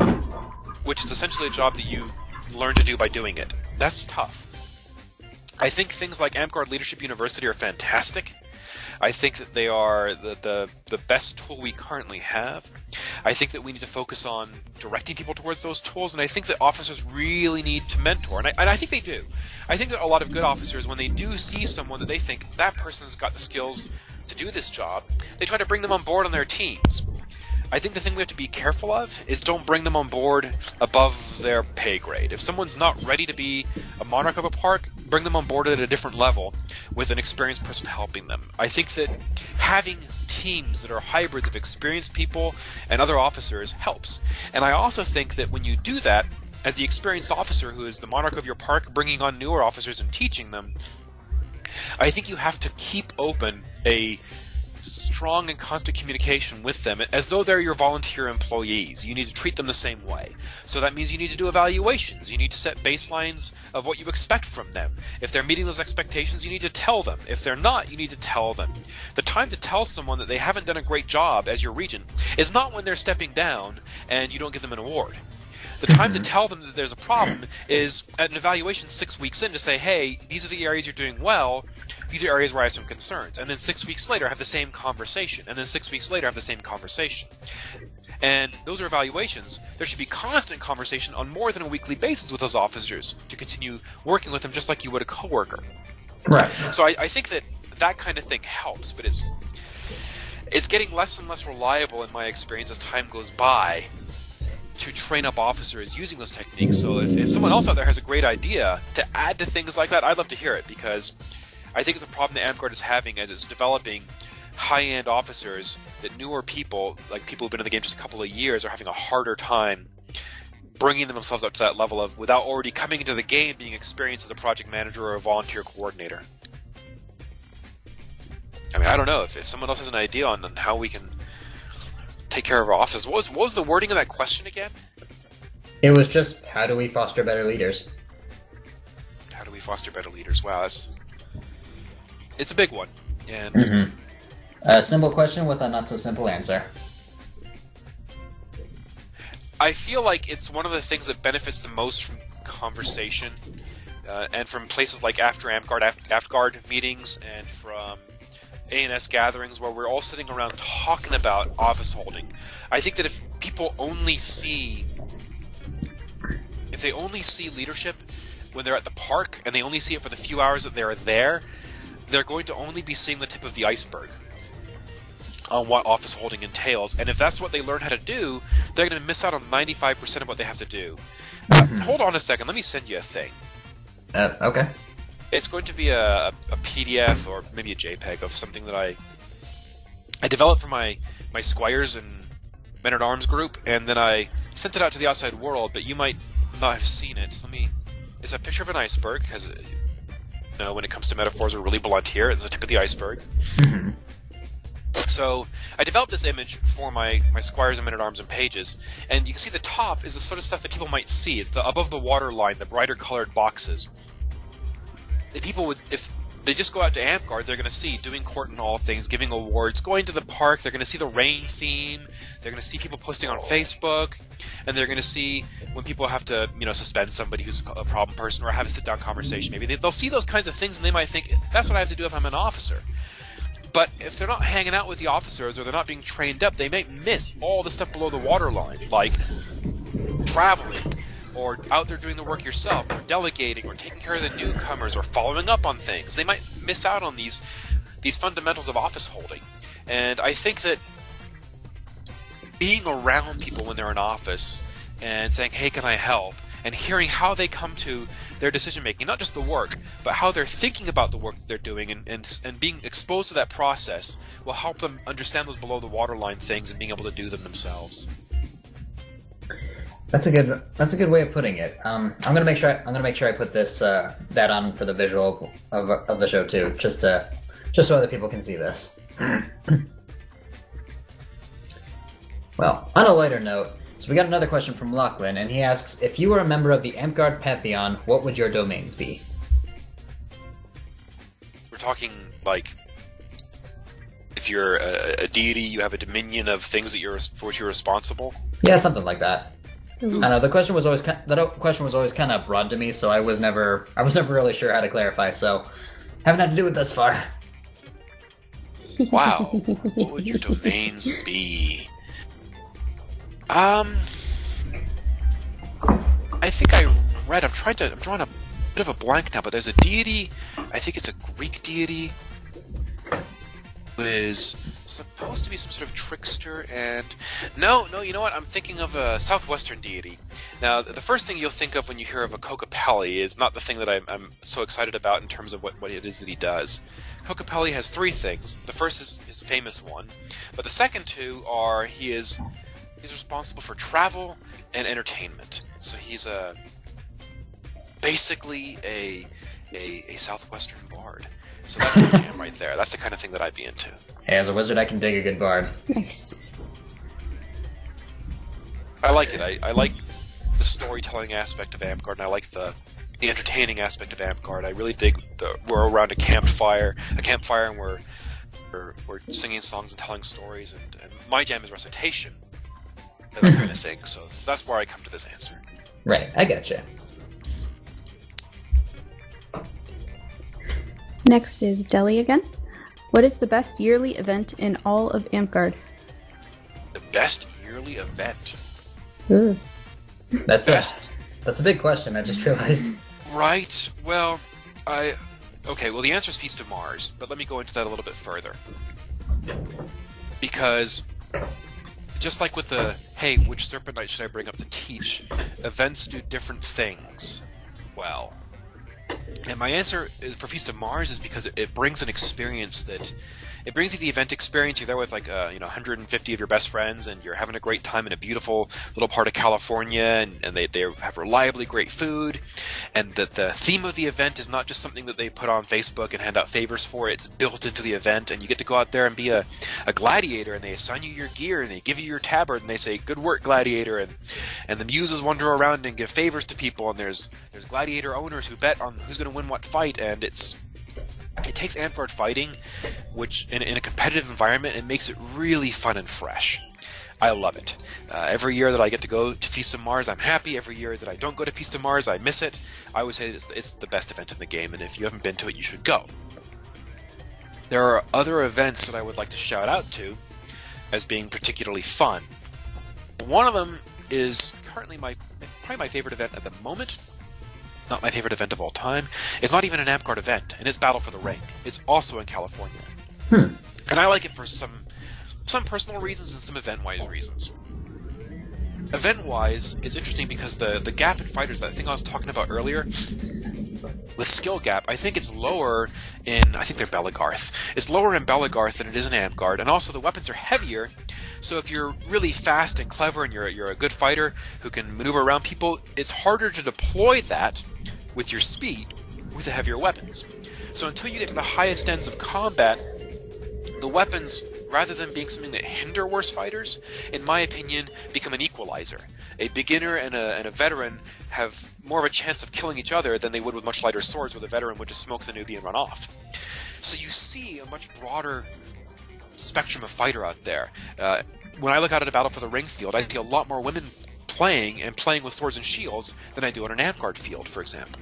which is essentially a job that you learn to do by doing it. That's tough. I think things like Amtgard Leadership University are fantastic. I think that they are the best tool we currently have. I think that we need to focus on directing people towards those tools, and I think that officers really need to mentor, and I think they do. I think that a lot of good officers, when they do see someone that they think that person's got the skills to do this job, they try to bring them on board on their teams. I think the thing we have to be careful of is don't bring them on board above their pay grade. If someone's not ready to be a monarch of a park, bring them on board at a different level with an experienced person helping them. I think that having teams that are hybrids of experienced people and other officers helps. And I also think that when you do that, as the experienced officer who is the monarch of your park, bringing on newer officers and teaching them, I think you have to keep open a strong and constant communication with them as though they're your volunteer employees. You need to treat them the same way. So that means you need to do evaluations. You need to set baselines of what you expect from them. If they're meeting those expectations, you need to tell them. If they're not, you need to tell them. The time to tell someone that they haven't done a great job as your regent is not when they're stepping down and you don't give them an award. The time to tell them that there's a problem is at an evaluation 6 weeks in to say, hey, these are the areas you're doing well, these are areas where I have some concerns. And then 6 weeks later have the same conversation. And then 6 weeks later have the same conversation. And those are evaluations. There should be constant conversation on more than a weekly basis with those officers to continue working with them just like you would a coworker. Right. So I think that kind of thing helps, but it's getting less and less reliable in my experience as time goes by to train up officers using those techniques. So if someone else out there has a great idea to add to things like that, I'd love to hear it, because I think it's a problem that Amtgard is having as it's developing high-end officers that newer people, like people who've been in the game just a couple of years, are having a harder time bringing themselves up to that level of, without already coming into the game being experienced as a project manager or a volunteer coordinator. I mean, I don't know if someone else has an idea on how we can take care of our officers. What was the wording of that question again? It was just, how do we foster better leaders? How do we foster better leaders? Wow, it's a big one. And A simple question with a not-so-simple answer. I feel like it's one of the things that benefits the most from conversation, and from places like After Amtgard meetings, and from ANS gatherings where we're all sitting around talking about office holding. I think that if people only see leadership when they're at the park, and they only see it for the few hours that they're there, they're going to only be seeing the tip of the iceberg on what office holding entails. And if that's what they learn how to do, they're going to miss out on 95% of what they have to do. Hold on a second, let me send you a thing. Okay. It's going to be a PDF or maybe a JPEG of something that I developed for my Squires and Men-at-Arms group, and then I sent it out to the outside world, but you might not have seen it. So it's a picture of an iceberg, because when it comes to metaphors, we're really blunt here. It's the tip of the iceberg. So I developed this image for my Squires and Men-at-Arms and pages, and you can see the top is the sort of stuff that people might see. It's the above the water line, the brighter colored boxes. People would, if they just go out to Amtgard, they're going to see doing court and all things, giving awards, going to the park. They're going to see the rain theme. They're going to see people posting on Facebook, and they're going to see when people have to, suspend somebody who's a problem person or have a sit-down conversation. Maybe they'll see those kinds of things, and they might think, that's what I have to do if I'm an officer. But if they're not hanging out with the officers, or they're not being trained up, they might miss all the stuff below the waterline, like traveling, or out there doing the work yourself, or delegating, or taking care of the newcomers, or following up on things. They might miss out on these fundamentals of office holding. And I think that being around people when they're in office and saying, hey, can I help? And hearing how they come to their decision-making, not just the work, but how they're thinking about the work that they're doing, and being exposed to that process will help them understand those below-the-waterline things and being able to do them themselves. That's a good way of putting it. I'm gonna make sure I put this that on for the visual of the show too, just so other people can see this. Well, on a lighter note, so we got another question from Lachlan, and he asks, if you were a member of the Amtgard Pantheon, what would your domains be? We're talking, like, if you're a deity, you have a dominion of things for which you're responsible? Yeah, something like that. I know the question was always kind of broad to me, so I was never really sure how to clarify. So, haven't had to do it thus far. Wow, what would your domains be? I think I read. I'm drawing a bit of a blank now, but there's a deity. I think it's a Greek deity. Who is supposed to be some sort of trickster, and no, you know what? I'm thinking of a southwestern deity. Now, the first thing you'll think of when you hear of a Kokopelli is not the thing that I'm so excited about in terms of what it is that he does. Kokopelli has three things. The first is his famous one, but the second two are he's responsible for travel and entertainment. So he's basically a southwestern bard. So that's my jam right there. That's the kind of thing that I'd be into. Hey, as a wizard, I can dig a good bard. Nice. I like it. I like the storytelling aspect of Amtgard, and I like the entertaining aspect of Amtgard. I really dig we're around a campfire, and we're singing songs and telling stories, and my jam is recitation, and that kind of thing. So that's where I come to this answer. Right, I gotcha. Next is Deli again. What is the best yearly event in all of Amtgard? The best yearly event. Ooh. That's a big question, I just realized. Right. Well, well, the answer is Feast of Mars, but let me go into that a little bit further. Because just like with the, hey, which Serpent Knight should I bring up to teach, events do different things well. And my answer for Feast of Mars is because it brings an experience that... It brings you the event experience. You're there with 150 of your best friends, and you're having a great time in a beautiful little part of California, and they have reliably great food, and the theme of the event is not just something that they put on Facebook and hand out favors for. It's built into the event, and you get to go out there and be a gladiator, and they assign you your gear, and they give you your tabard, and they say, "Good work, gladiator," and the muses wander around and give favors to people, and there's gladiator owners who bet on who's going to win what fight, and it takes Amtgard fighting, which in a competitive environment, it makes it really fun and fresh. I love it. Every year that I get to go to Feast of Mars, I'm happy. Every year that I don't go to Feast of Mars, I miss it. I would say it's the best event in the game, and if you haven't been to it, you should go. There are other events that I would like to shout out to as being particularly fun. One of them is currently probably my favorite event at the moment. Not my favorite event of all time. It's not even an Amtgard event, and it's Battle for the Ring. It's also in California. And I like it for some personal reasons and some event-wise reasons. Event-wise, it's interesting because the gap in fighters, that thing I was talking about earlier, with skill gap, I think it's lower in, I think they're Belagarth. It's lower in Belagarth than it is in Amtgard, and also the weapons are heavier, so if you're really fast and clever and you're a good fighter who can maneuver around people, it's harder to deploy that with your speed with the heavier weapons. So until you get to the highest ends of combat, the weapons, rather than being something that hinder worse fighters, in my opinion, become an equalizer. A beginner and a veteran have more of a chance of killing each other than they would with much lighter swords, where the veteran would just smoke the newbie and run off. So you see a much broader spectrum of fighter out there. When I look out at a Battle for the Ring field, I see a lot more women playing with swords and shields than I do on an Amtgard field, for example.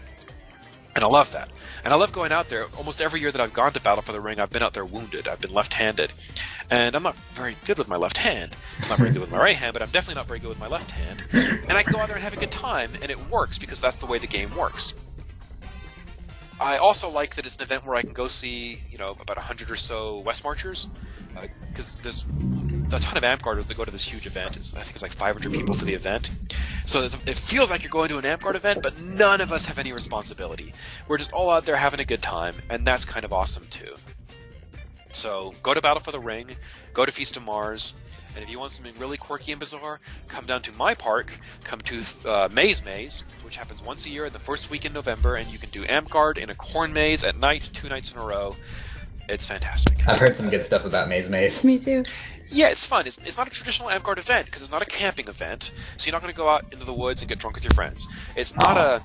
And I love that. And I love going out there. Almost every year that I've gone to Battle for the Ring, I've been out there wounded. I've been left-handed. And I'm not very good with my left hand. I'm not very good with my right hand, but I'm definitely not very good with my left hand. And I can go out there and have a good time, and it works because that's the way the game works. I also like that it's an event where I can go see, about 100 or so West Marchers, because there's a ton of Amtgarders that go to this huge event. I think it's like 500 people for the event. So it feels like you're going to an Amtgard event, but none of us have any responsibility. We're just all out there having a good time, and that's kind of awesome too. So go to Battle for the Ring, go to Feast of Mars, and if you want something really quirky and bizarre, come down to my park, come to Maze, which happens once a year in the first week in November, and you can do Amtgard in a corn maze at night, 2 nights in a row. It's fantastic. I've heard some good stuff about Maze. Me too. Yeah, it's fun. It's not a traditional Amtgard event, because it's not a camping event, so you're not going to go out into the woods and get drunk with your friends. It's not a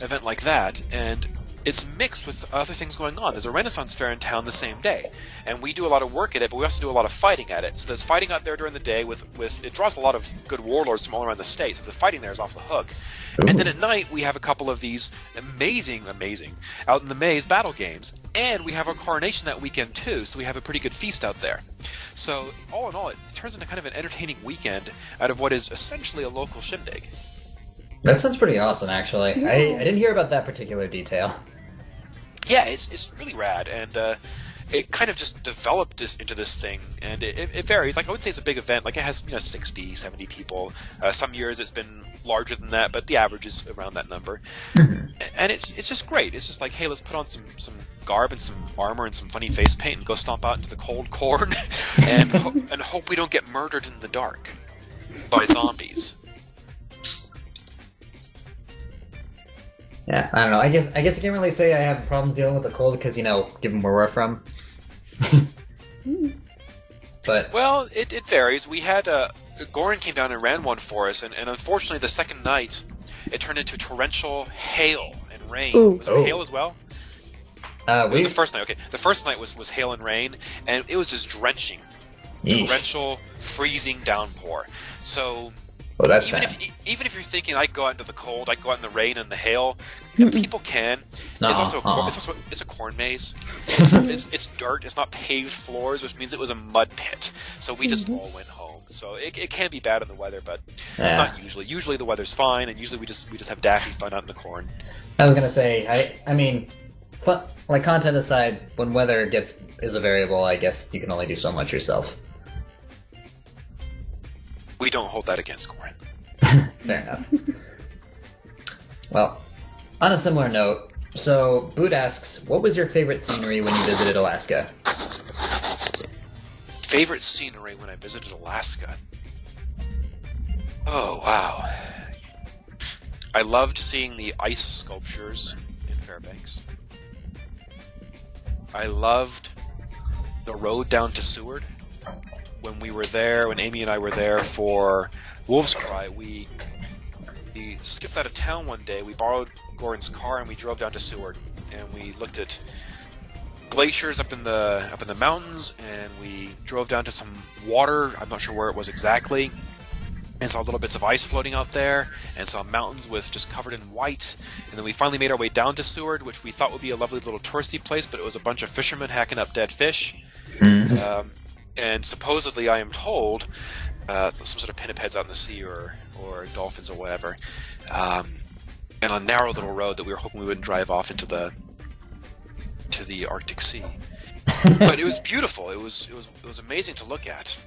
event like that, and it's mixed with other things going on. There's a Renaissance fair in town the same day, and we do a lot of work at it, but we also do a lot of fighting at it. So there's fighting out there during the day with it draws a lot of good warlords from all around the state, so the fighting there is off the hook. Ooh. And then at night, we have a couple of these amazing, out in the maze battle games, and we have our coronation that weekend too, so we have a pretty good feast out there. So all in all, it turns into kind of an entertaining weekend out of what is essentially a local shindig. That sounds pretty awesome, actually. Yeah. I didn't hear about that particular detail. Yeah, it's really rad, and it kind of just developed into this thing, and it varies. Like, I would say it's a big event. Like, it has 60, 70 people. Some years it's been larger than that, but the average is around that number. Mm-hmm. And it's just great. It's just like, hey, let's put on some garb and some armor and some funny face paint and go stomp out into the cold corn and hope we don't get murdered in the dark by zombies. Yeah, I don't know. I guess I can't really say I have a problem dealing with the cold because given where we're from. But Well, it varies. We had Goran came down and ran one for us, and unfortunately, the second night it turned into torrential hail and rain. Ooh. Was it hail as well? It was we the first night. Okay, the first night was hail and rain, and it was just drenching, torrential, freezing downpour. So well, that's even bad. if you're thinking I go out into the cold, I go out in the rain and the hail, and people can. It's also it's a corn maze. It's dirt. It's not paved floors, which means it was a mud pit. So we just all went home. So it can be bad in the weather, but not usually. Usually the weather's fine, and usually we just have daffy fun out in the corn. I was gonna say, I mean, like content aside, when weather is a variable, I guess you can only do so much yourself. We don't hold that against Goran. Fair enough. Well, on a similar note, so Boot asks, what was your favorite scenery when you visited Alaska? Favorite scenery when I visited Alaska? Oh, wow. I loved seeing the ice sculptures in Fairbanks. I loved the road down to Seward. When we were there, when Amy and I were there for Wolf's Cry, we skipped out of town one day. We borrowed Goran's car and we drove down to Seward, and we looked at glaciers up in the mountains, and we drove down to some water. I'm not sure where it was exactly, and saw little bits of ice floating out there, and saw mountains with just covered in white. And then we finally made our way down to Seward, which we thought would be a lovely little touristy place, but it was a bunch of fishermen hacking up dead fish. And supposedly, I am told, some sort of pinnipeds out in the sea, or dolphins, or whatever, and on a narrow little road that we were hoping we wouldn't drive off into the Arctic Sea. But it was beautiful. It was amazing to look at.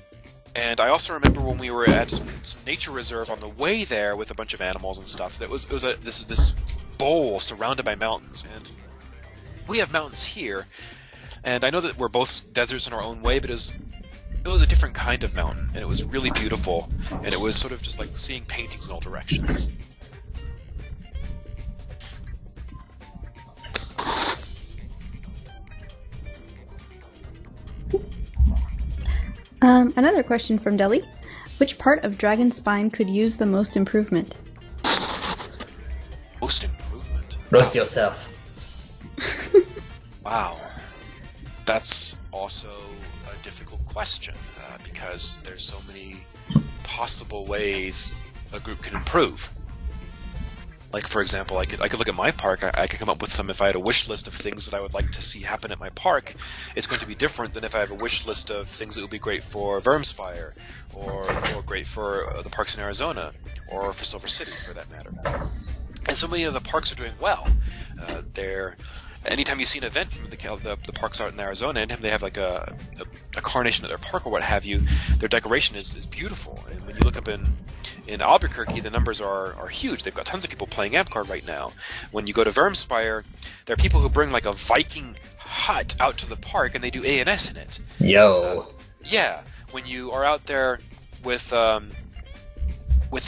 And I also remember when we were at some nature reserve on the way there with a bunch of animals and stuff. It was this bowl surrounded by mountains, and we have mountains here. And I know that we're both deserts in our own way, but it was a different kind of mountain, and it was really beautiful, and it was sort of just like seeing paintings in all directions. Another question from Deli. Which part of Dragon Spine could use the most improvement? Most improvement? Roast yourself. Wow. That's also a difficult question, because there's so many possible ways a group can improve. Like, for example, I could look at my park. I could come up with some. If I had a wish list of things that I would like to see happen at my park, it's going to be different than if I have a wish list of things that would be great for Vermspire, or great for the parks in Arizona, or for Silver City, for that matter. And so many of the parks are doing well. Anytime you see an event from the parks out in Arizona, anytime they have like a carnation at their park or what have you, their decoration is beautiful. And when you look up in Albuquerque, the numbers are huge. They've got tons of people playing Amtgard right now. When you go to Vermspire, there are people who bring like a Viking hut out to the park and they do A&S in it. Yo. Yeah. When you are out there with the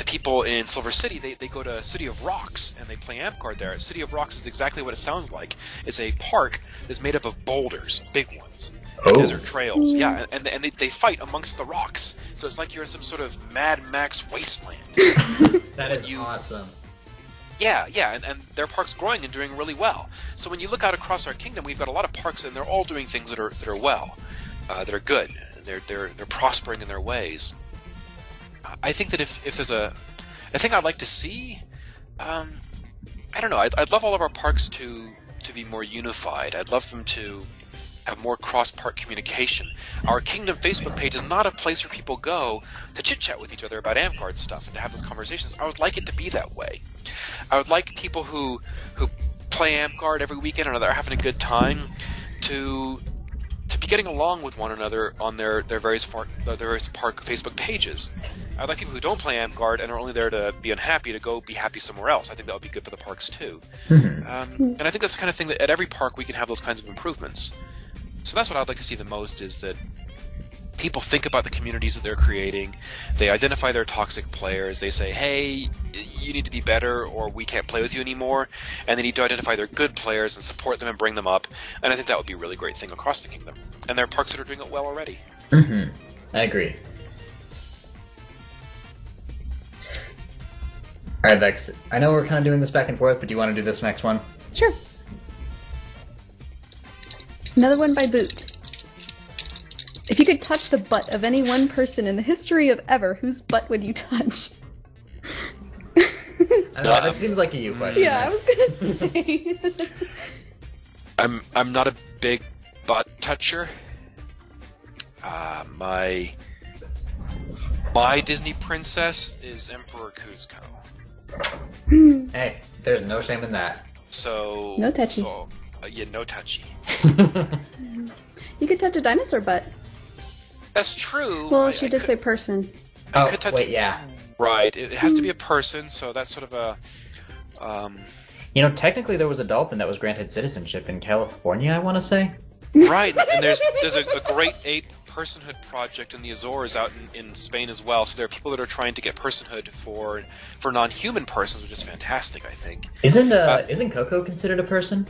people in Silver City, they go to City of Rocks and they play Amtgard there. City of Rocks is exactly what it sounds like. It's a park that's made up of boulders, big ones, desert trails. Yeah, and they fight amongst the rocks. So it's like you're in some sort of Mad Max wasteland. That is awesome. Yeah, and their park's growing and doing really well. So when you look out across our kingdom, we've got a lot of parks, and they're all doing things that are well, that are good. They're prospering in their ways. I think that if there's a thing I'd like to see, I don't know. I'd love all of our parks to be more unified. I'd love them to have more cross-park communication. Our Kingdom Facebook page is not a place where people go to chit-chat with each other about Amtgard stuff and to have those conversations. I would like it to be that way. I would like people who play Amtgard every weekend and are having a good time to be getting along with one another on their various park Facebook pages. I'd like people who don't play Amtgard and are only there to be unhappy to go be happy somewhere else. I think that would be good for the parks too. Mm-hmm. And I think that's the kind of thing that at every park we can have those kinds of improvements. So that's what I'd like to see the most, is that people think about the communities that they're creating. They identify their toxic players. They say, hey, you need to be better or we can't play with you anymore, and they need to identify their good players and support them and bring them up, and I think that would be a really great thing across the kingdom. And there are parks that are doing it well already. Mm-hmm. I agree. Alright, Vex, I know we're kind of doing this back and forth, but do you want to do this next one? Sure. Another one by Boot. If you could touch the butt of any one person in the history of ever, whose butt would you touch? I don't know, that seems like a you question. Yeah, I was gonna say. I'm not a big butt toucher. My Disney princess is Emperor Kuzco. Hey, there's no shame in that. So No touchy. Yeah, no touchy. You could touch a dinosaur butt. That's true. Well, she did say person. Oh, could touch- wait, yeah. Right. It has to be a person, so that's sort of a. You know, technically there was a dolphin that was granted citizenship in California, I want to say. Right, and there's a great ape personhood project in the Azores out in Spain as well. So there are people that are trying to get personhood for non-human persons, which is fantastic, I think. Isn't Coco considered a person?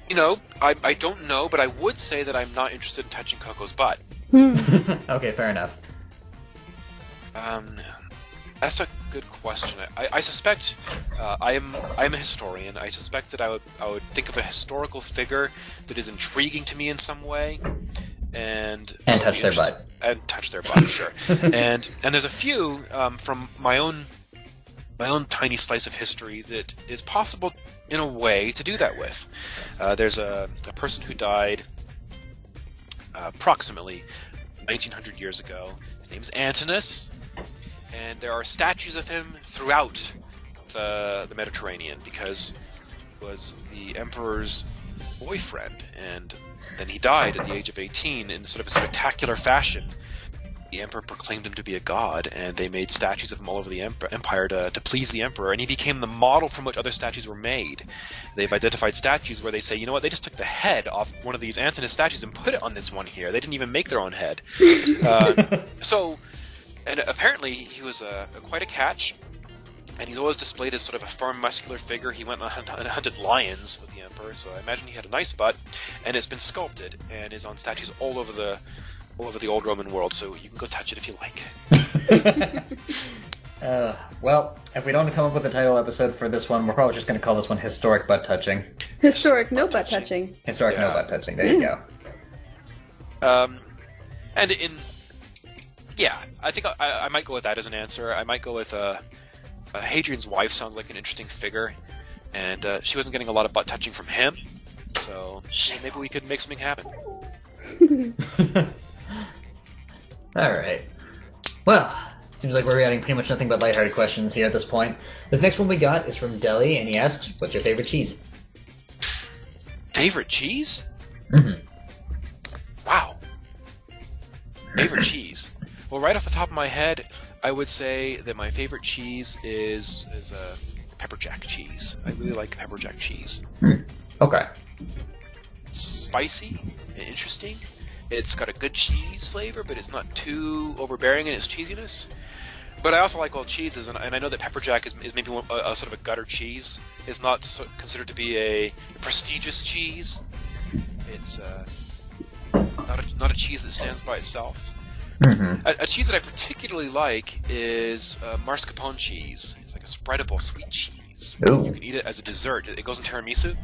You know, I don't know, but I would say that I'm not interested in touching Coco's butt. Okay, fair enough. That's a good question. I suspect I am a historian. I suspect that I would think of a historical figure that is intriguing to me in some way, and touch their butt. And touch their butt, sure. and there's a few from my own tiny slice of history that is possible in a way to do that with. There's a person who died approximately 1900 years ago. His name is Antinous. And there are statues of him throughout the Mediterranean because he was the emperor's boyfriend, and then he died at the age of 18 in sort of a spectacular fashion. The emperor proclaimed him to be a god, and they made statues of him all over the empire to please the emperor, and he became the model from which other statues were made. They've identified statues where they say, you know what, they just took the head off one of these Antinous statues and put it on this one here. They didn't even make their own head. And apparently he was quite a catch, and he's always displayed as sort of a firm, muscular figure. He went and hunted lions with the emperor, so I imagine he had a nice butt, and it's been sculpted and is on statues all over the old Roman world, so you can go touch it if you like. Well, if we don't come up with a title episode for this one, we're probably just going to call this one Historic Butt Touching. Historic no butt touching. Historic no butt touching, there you go. And yeah, I think I might go with that as an answer. I might go with Hadrian's wife sounds like an interesting figure, and she wasn't getting a lot of butt touching from him, so maybe we could make something happen. Alright. Well, seems like we're getting pretty much nothing but lighthearted questions here at this point. This next one we got is from Deli, and he asks, what's your favorite cheese? Favorite cheese? Mm-hmm. Wow. Favorite cheese? Well, right off the top of my head, I would say that my favorite cheese is pepper jack cheese. I really like pepper jack cheese. Okay. It's spicy and interesting. It's got a good cheese flavor, but it's not too overbearing in its cheesiness. But I also like all cheeses, and I know that pepper jack is maybe a sort of a gutter cheese. It's not considered to be a prestigious cheese. It's not a cheese that stands by itself. Mm-hmm. A cheese that I particularly like is mascarpone cheese. It's like a spreadable sweet cheese. Ooh. You can eat it as a dessert. It goes in tiramisu,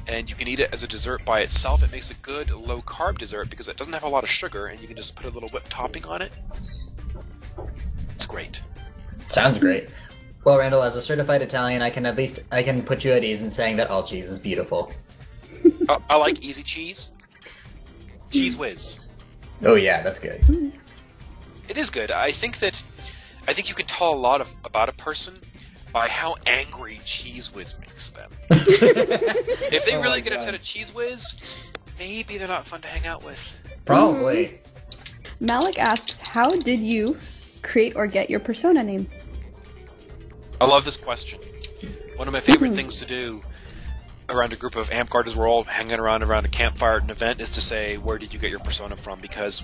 and you can eat it as a dessert by itself. It makes a good low-carb dessert because it doesn't have a lot of sugar, and you can just put a little whipped topping on it. It's great. Sounds great. Well, Randall, as a certified Italian, I can put you at ease in saying that all cheese is beautiful. I like easy cheese. Cheese whiz. Oh yeah, that's good. It is good. I think you can tell a lot about a person by how angry Cheese Whiz makes them. If they really get upset at Cheese Whiz, maybe they're not fun to hang out with. Probably. Malik asks, how did you create or get your persona name? I love this question. One of my favorite things to do around a group of Amtgarders, we're all hanging around a campfire at an event, is to say, where did you get your persona from? Because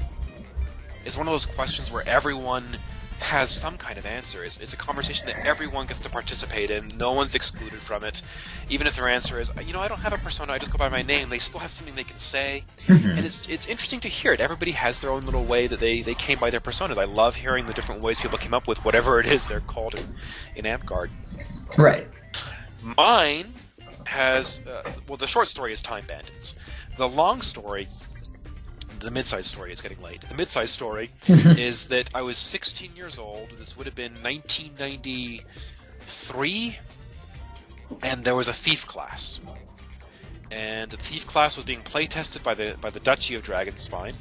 it's one of those questions where everyone has some kind of answer. It's a conversation that everyone gets to participate in. No one's excluded from it. Even if their answer is, I don't have a persona, I just go by my name, they still have something they can say. And it's interesting to hear it. Everybody has their own little way that they came by their personas. I love hearing the different ways people came up with whatever it is they're called in Amtgard. Right. Mine has, the short story is Time Bandits. The long story, the mid-sized story, it's getting late. The mid-sized story is that I was 16 years old. This would have been 1993, and there was a thief class. And the thief class was being play-tested by the Duchy of Dragonspine.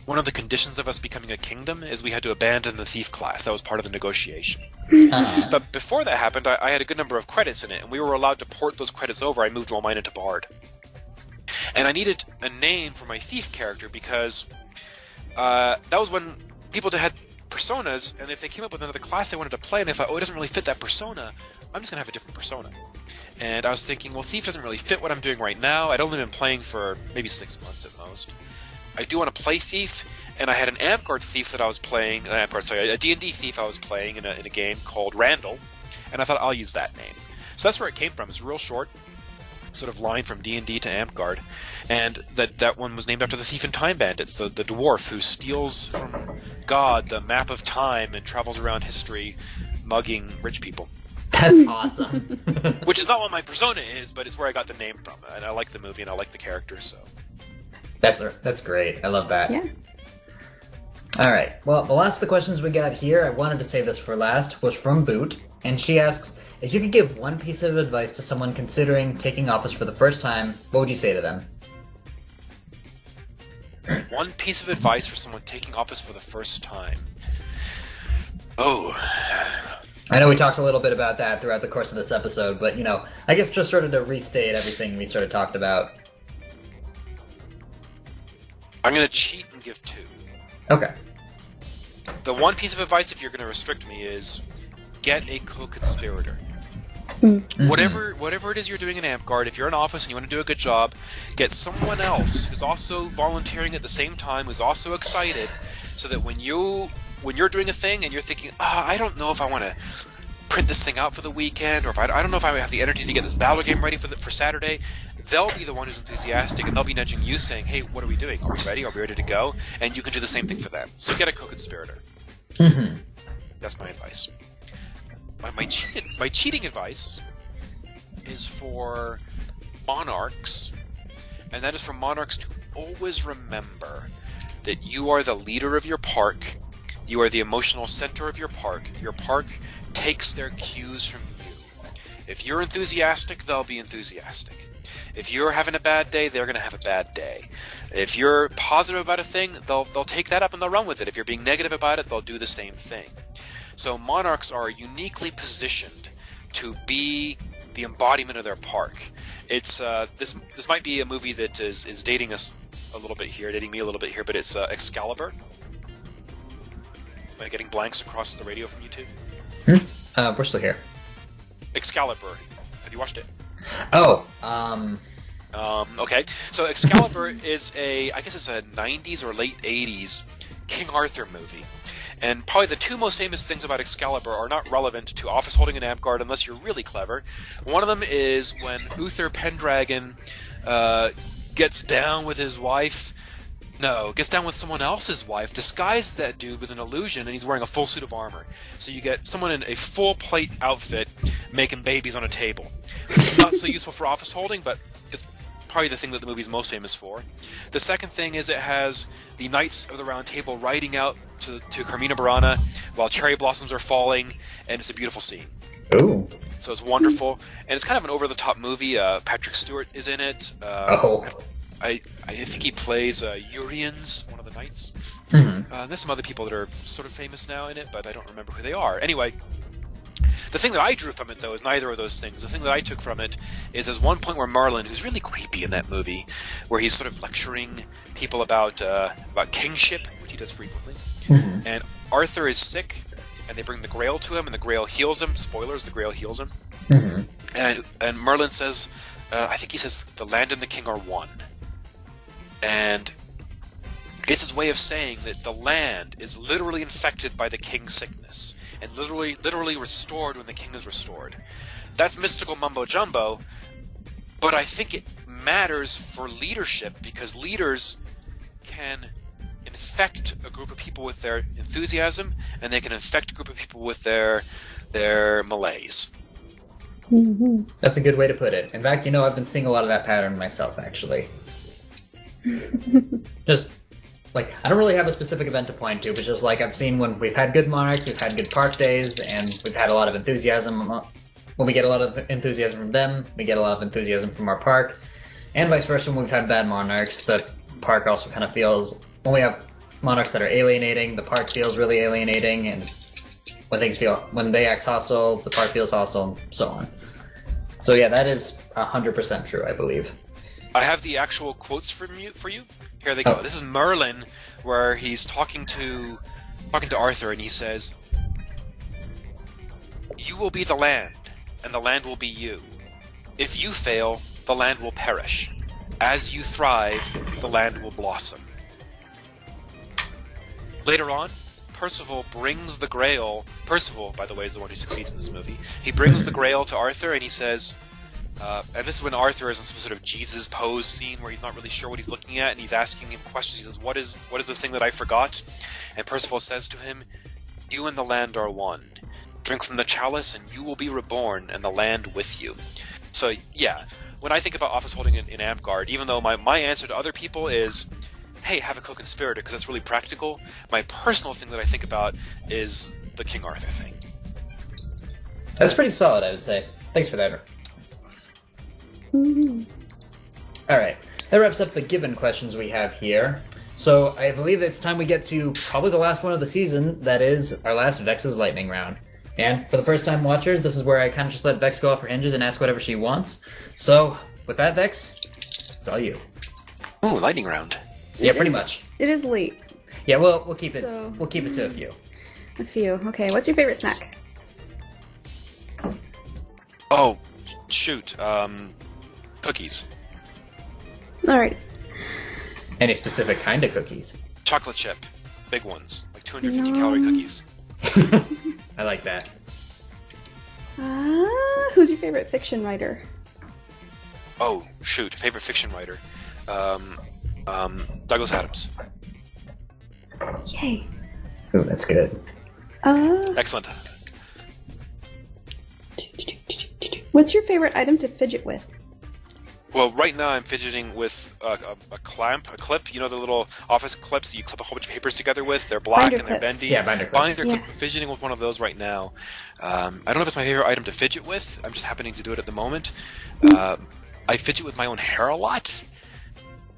One of the conditions of us becoming a kingdom is we had to abandon the thief class. That was part of the negotiation. But before that happened, I had a good number of credits in it, and we were allowed to port those credits over. I moved all mine into Bard. And I needed a name for my thief character because that was when people had personas, and if they came up with another class they wanted to play, and they thought, it doesn't really fit that persona, I'm just going to have a different persona. And I was thinking, well, thief doesn't really fit what I'm doing right now. I'd only been playing for maybe 6 months at most. I do want to play thief, and I had an Amtgard thief that I was playing, a D&D thief I was playing in a game called Randall, and I thought I'll use that name. So that's where it came from. It's real short, sort of line from D&D to Amtgard, and that one was named after the thief in Time Bandits, the dwarf who steals from God the map of time and travels around history mugging rich people. That's awesome. Which is not what my persona is, but it's where I got the name from, and I like the movie and I like the character, so... That's great. I love that. Yeah. All right. Well, the last of the questions we got here, I wanted to save this for last, was from Boot, and she asks, if you could give one piece of advice to someone considering taking office for the first time, what would you say to them? One piece of advice for someone taking office for the first time. Oh. I know we talked a little bit about that throughout the course of this episode, but, I guess just sort of to restate everything we sort of talked about. I'm going to cheat and give 2. Okay. The one piece of advice, if you're going to restrict me, is get a co-conspirator. Mm-hmm. Whatever it is you're doing in Amtgard, if you're in office and you want to do a good job, get someone else who's also volunteering at the same time, who's also excited, so that when you're doing a thing and you're thinking, I don't know if I want to print this thing out for the weekend, or if I don't know if I have the energy to get this battle game ready for Saturday, they'll be the one who's enthusiastic, and they'll be nudging you, saying, hey, what are we doing? Are we ready? Are we ready to go? And you can do the same thing for them. So get a co-conspirator. Mm-hmm. That's my advice. My cheating advice is for monarchs, and that is for monarchs to always remember that you are the leader of your park, you are the emotional center of your park. Your park takes their cues from you. If you're enthusiastic, they'll be enthusiastic. If you're having a bad day, they're going to have a bad day. If you're positive about a thing, they'll take that up and they'll run with it. If you're being negative about it, they'll do the same thing. So monarchs are uniquely positioned to be the embodiment of their park. It's this might be a movie that is dating us a little bit here, dating me a little bit here, but it's Excalibur. Am I getting blanks across the radio from you two? We're still here. Excalibur. Have you watched it? Oh, okay. So Excalibur is I guess it's a 90s or late 80s King Arthur movie. And probably the 2 most famous things about Excalibur are not relevant to office holding in Amtgard unless you're really clever. One of them is when Uther Pendragon gets down with his wife. No, gets down with someone else's wife, disguised that dude with an illusion, and he's wearing a full suit of armor. So you get someone in a full plate outfit making babies on a table. Not so useful for office holding, but it's probably the thing that the movie's most famous for. The second thing is it has the Knights of the Round Table riding out to Carmina Burana while cherry blossoms are falling, and it's a beautiful scene. Ooh. So it's wonderful, and it's kind of an over-the-top movie. Patrick Stewart is in it. I think he plays Uriens, one of the knights. Mm-hmm. There's some other people that are sort of famous now in it, but I don't remember who they are. Anyway, the thing that I drew from it, though, is neither of those things. The thing that I took from it is there's one point where Merlin, who's really creepy in that movie, where he's sort of lecturing people about kingship, which he does frequently, and Arthur is sick, and they bring the Grail to him, and the Grail heals him. Spoilers, the Grail heals him. And Merlin says, I think he says, the land and the king are one. And It's his way of saying that the land is literally infected by the king's sickness, and literally restored when the king is restored. That's mystical mumbo-jumbo, but I think it matters for leadership, because leaders can infect a group of people with their enthusiasm, and they can infect a group of people with their malaise. Mm-hmm. That's a good way to put it. In fact, I've been seeing a lot of that pattern myself, actually. Just, I don't really have a specific event to point to, but just I've seen when we've had good monarchs, we've had good park days, and we've had a lot of enthusiasm. When we get a lot of enthusiasm from them, we get a lot of enthusiasm from our park. And vice versa, when we've had bad monarchs, the park also kind of feels... When we have monarchs that are alienating, the park feels really alienating, and when they act hostile, the park feels hostile, and so on. So yeah, that is 100% true, I believe. I have the actual quotes for you. Here they go. Oh. This is Merlin, where he's talking to Arthur, and he says, "You will be the land, and the land will be you. If you fail, the land will perish. As you thrive, the land will blossom." Later on, Percival brings the Grail... Percival, by the way, is the one who succeeds in this movie. He brings the Grail to Arthur, and he says... and this is when Arthur is in some sort of Jesus pose scene where he's not really sure what he's looking at, and he's asking him questions. He says, what is the thing that I forgot? And Percival says to him, "You and the land are one. Drink from the chalice, and you will be reborn, and the land with you." So, yeah, when I think about office holding in Amtgard, even though my answer to other people is, hey, have a co-conspirator, because that's really practical, my personal thing that I think about is the King Arthur thing. That's pretty solid, I would say. Thanks for that. Mm-hmm. Alright, that wraps up the given questions we have here. So I believe it's time we get to probably the last one of the season, that is our last Vex's lightning round. And for the first time watchers, this is where I kind of just let Vex go off her hinges and ask whatever she wants. So, with that, Vex, it's all you. Ooh, lightning round. Yeah, pretty much. It is late. Yeah, we'll keep it. So- We'll keep it to a few. A few. Okay, what's your favorite snack? Oh, shoot. Cookies. Alright. Any specific kind of cookies? Chocolate chip. Big ones. Like 250 calorie cookies. I like that. Who's your favorite fiction writer? Oh, shoot. Favorite fiction writer. Douglas Adams. Yay. Ooh, that's good. Excellent. What's your favorite item to fidget with? Well, right now I'm fidgeting with a clip. You know the little office clips that you clip a whole bunch of papers together with? They're black Binder and they're clips. bendy. Yeah, binder clips. clip. I'm fidgeting with one of those right now. I don't know if it's my favorite item to fidget with. I'm just happening to do it at the moment. I fidget with my own hair a lot,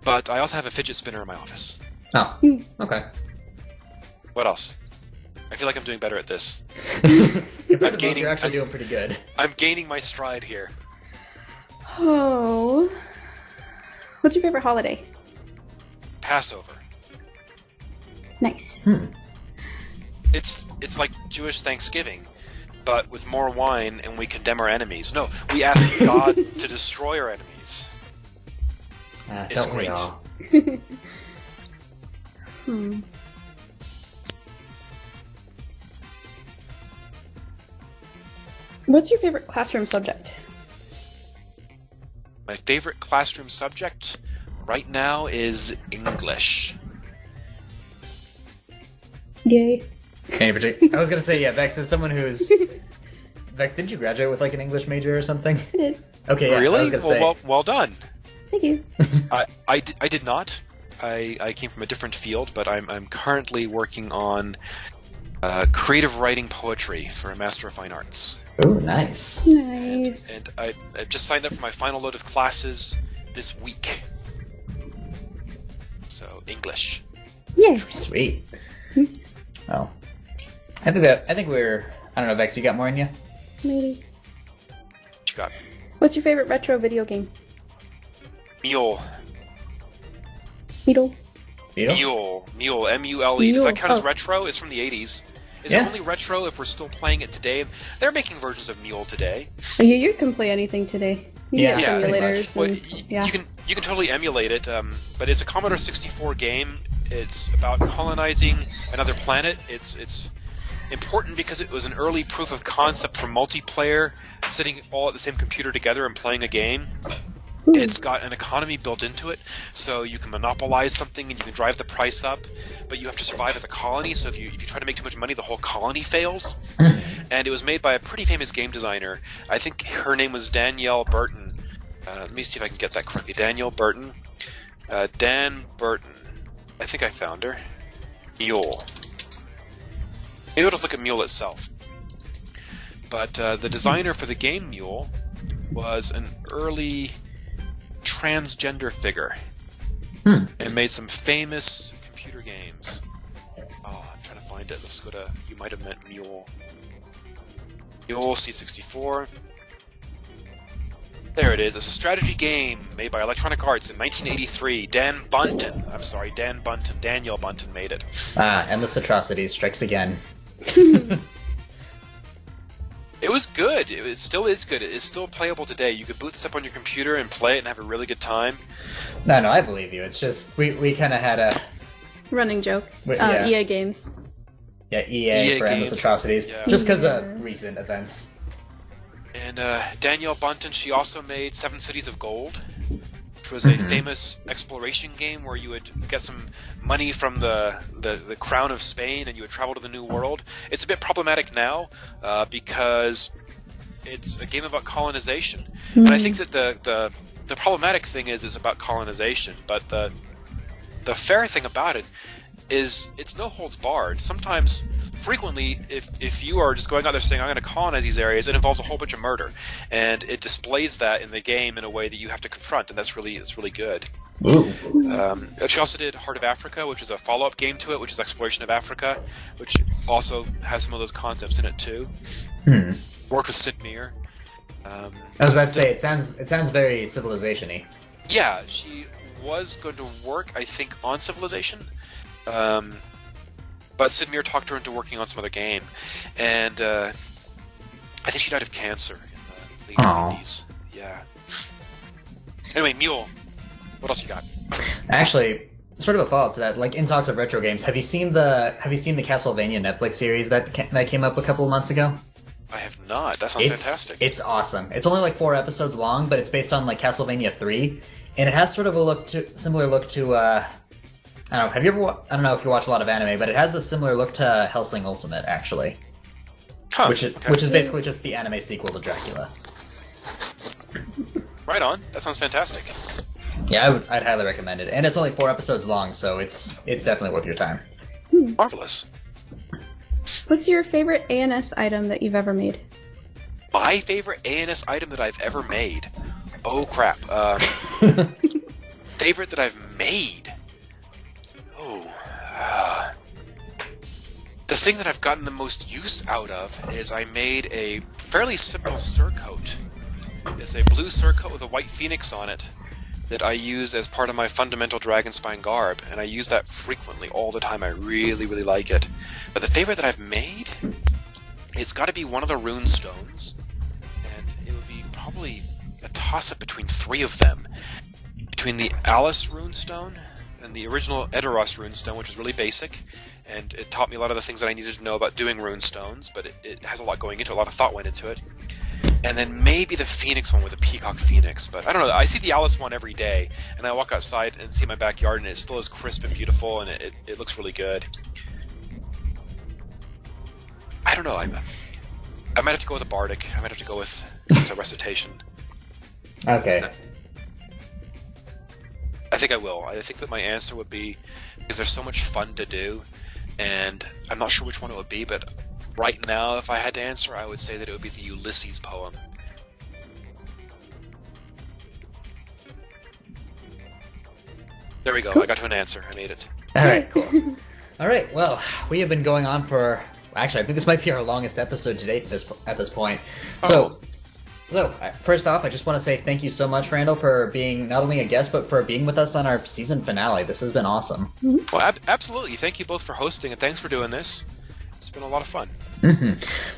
but I also have a fidget spinner in my office. Oh, okay. What else? I feel like I'm doing better at this. You're actually doing pretty good. I'm gaining my stride here. Oh. What's your favorite holiday? Passover. Nice. It's like Jewish Thanksgiving, but with more wine, and we condemn our enemies. No, we ask God to destroy our enemies. It's Don't we great. all? What's your favorite classroom subject? My favorite classroom subject right now is English. Yay. I was gonna say, yeah, Vex is someone who's... Vex, didn't you graduate with like an English major or something? I did. Okay, yeah, I Really? was gonna say. Well done. Thank you. I did not. I came from a different field, but I'm currently working on creative writing poetry for a Master of Fine Arts. Ooh, nice. Nice. And I just signed up for my final load of classes this week. So, English. Yay. Sweet. Oh. I think we're... I don't know, Vex, you got more in you? Maybe. What you got? What's your favorite retro video game? Mule. Beetle. Beetle? Mule. M-U-L-E. Does that count as Oh. retro? It's from the 80s. Is Yeah. it only retro if we're still playing it today? They're making versions of Mule today. Oh, you can play anything today. You Yeah, can pretty get simulators. Well, And, yeah. you can totally emulate it, but it's a Commodore 64 game. It's about colonizing another planet. It's important because it was an early proof of concept for multiplayer, sitting all at the same computer together and playing a game. It's got an economy built into it, so you can monopolize something and you can drive the price up, but you have to survive as a colony, so if you try to make too much money, the whole colony fails. And it was made by a pretty famous game designer. I think her name was Danielle Burton. Let me see if I can get that correctly. Danielle Burton. Dan Burton. I think I found her. Mule. Maybe we'll just look at Mule itself. But the designer for the game Mule was an early transgender figure and made some famous computer games. Oh, I'm trying to find it. Let's go to... You might have meant Mule. Mule C64. There it is. It's a strategy game made by Electronic Arts in 1983. Daniel Bunton made it. Endless Atrocities strikes again. It was good. It still is good. It's still playable today. You could boot this up on your computer and play it and have a really good time. No, I believe you. It's just, we kind of had a... running joke. Yeah. EA games. Yeah, EA for Endless Atrocities. Yeah. Just because of recent events. And Danielle Bunton, she also made 7 Cities of Gold, which was a famous exploration game where you would get some money from the crown of Spain and you would travel to the New World. It's a bit problematic now because it's a game about colonization. And I think that the problematic thing is about colonization, but the fair thing about it is it's no holds barred. Sometimes, frequently, if you are just going out there saying, I'm going to colonize these areas, it involves a whole bunch of murder. And it displays that in the game in a way that you have to confront, and that's really good. She also did Heart of Africa, which is a follow-up game to it, which is exploration of Africa, which also has some of those concepts in it, too. Worked with Sid Meier. I was about to say, it sounds very Civilization-y. Yeah, she was going to work, I think, on Civilization. But Sid Meier talked her into working on some other game, and I think she died of cancer in the late 90s. Yeah. Anyway, Mule, what else you got? Actually, sort of a follow-up to that, like in talks of retro games, have you seen the Castlevania Netflix series that came up a couple of months ago? I have not. That sounds fantastic. It's awesome. It's only like 4 episodes long, but it's based on like Castlevania 3, and it has sort of a similar look to I don't know. I don't know if you watch a lot of anime, but it has a similar look to Hellsing Ultimate, actually, which is basically just the anime sequel to Dracula. Right on. That sounds fantastic. Yeah, I'd highly recommend it, and it's only 4 episodes long, so it's definitely worth your time. Marvelous. What's your favorite ANS item that you've ever made? My favorite ANS item that I've ever made? Oh crap! Favorite that I've made? The thing that I've gotten the most use out of is I made a fairly simple surcoat. It's a blue surcoat with a white phoenix on it that I use as part of my fundamental Dragonspine garb, and I use that frequently, all the time. I really, really like it. But the favorite that I've made, it's got to be one of the rune stones, and it would be probably a toss-up between 3 of them. Between the Alice runestone and the original Edoras runestone, which is really basic, and it taught me a lot of the things that I needed to know about doing runestones, but it has a lot going into it, a lot of thought went into it. And then maybe the Phoenix one with the Peacock Phoenix, but I don't know, I see the Alice one every day, and I walk outside and see my backyard, and it still is crisp and beautiful, and it looks really good. I don't know, I might have to go with a Bardic, I might have to go with a Recitation. Okay. I think I will. I think that my answer would be, because they're so much fun to do, and I'm not sure which one it would be, but right now, if I had to answer, I would say that it would be the Ulysses poem. There we go. Cool. I got to an answer. I made it. Alright, cool. Alright, well, we have been going on for... Actually, I think this might be our longest episode to date at this point. So, first off, I just want to say thank you so much, Randall, for being not only a guest, but for being with us on our season finale. This has been awesome. Well, absolutely. Thank you both for hosting, and thanks for doing this. It's been a lot of fun.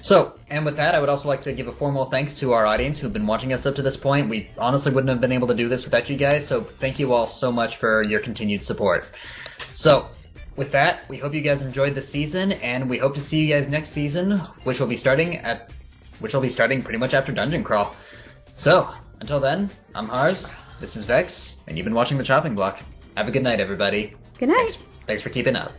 So, and with that, I would also like to give a formal thanks to our audience who've been watching us up to this point. We honestly wouldn't have been able to do this without you guys, so thank you all so much for your continued support. So, with that, we hope you guys enjoyed the season, and we hope to see you guys next season, which will be starting pretty much after Dungeon Crawl. So, until then, I'm Hars, this is Vex, and you've been watching The Chopping Block. Have a good night, everybody. Good night. Thanks for keeping up.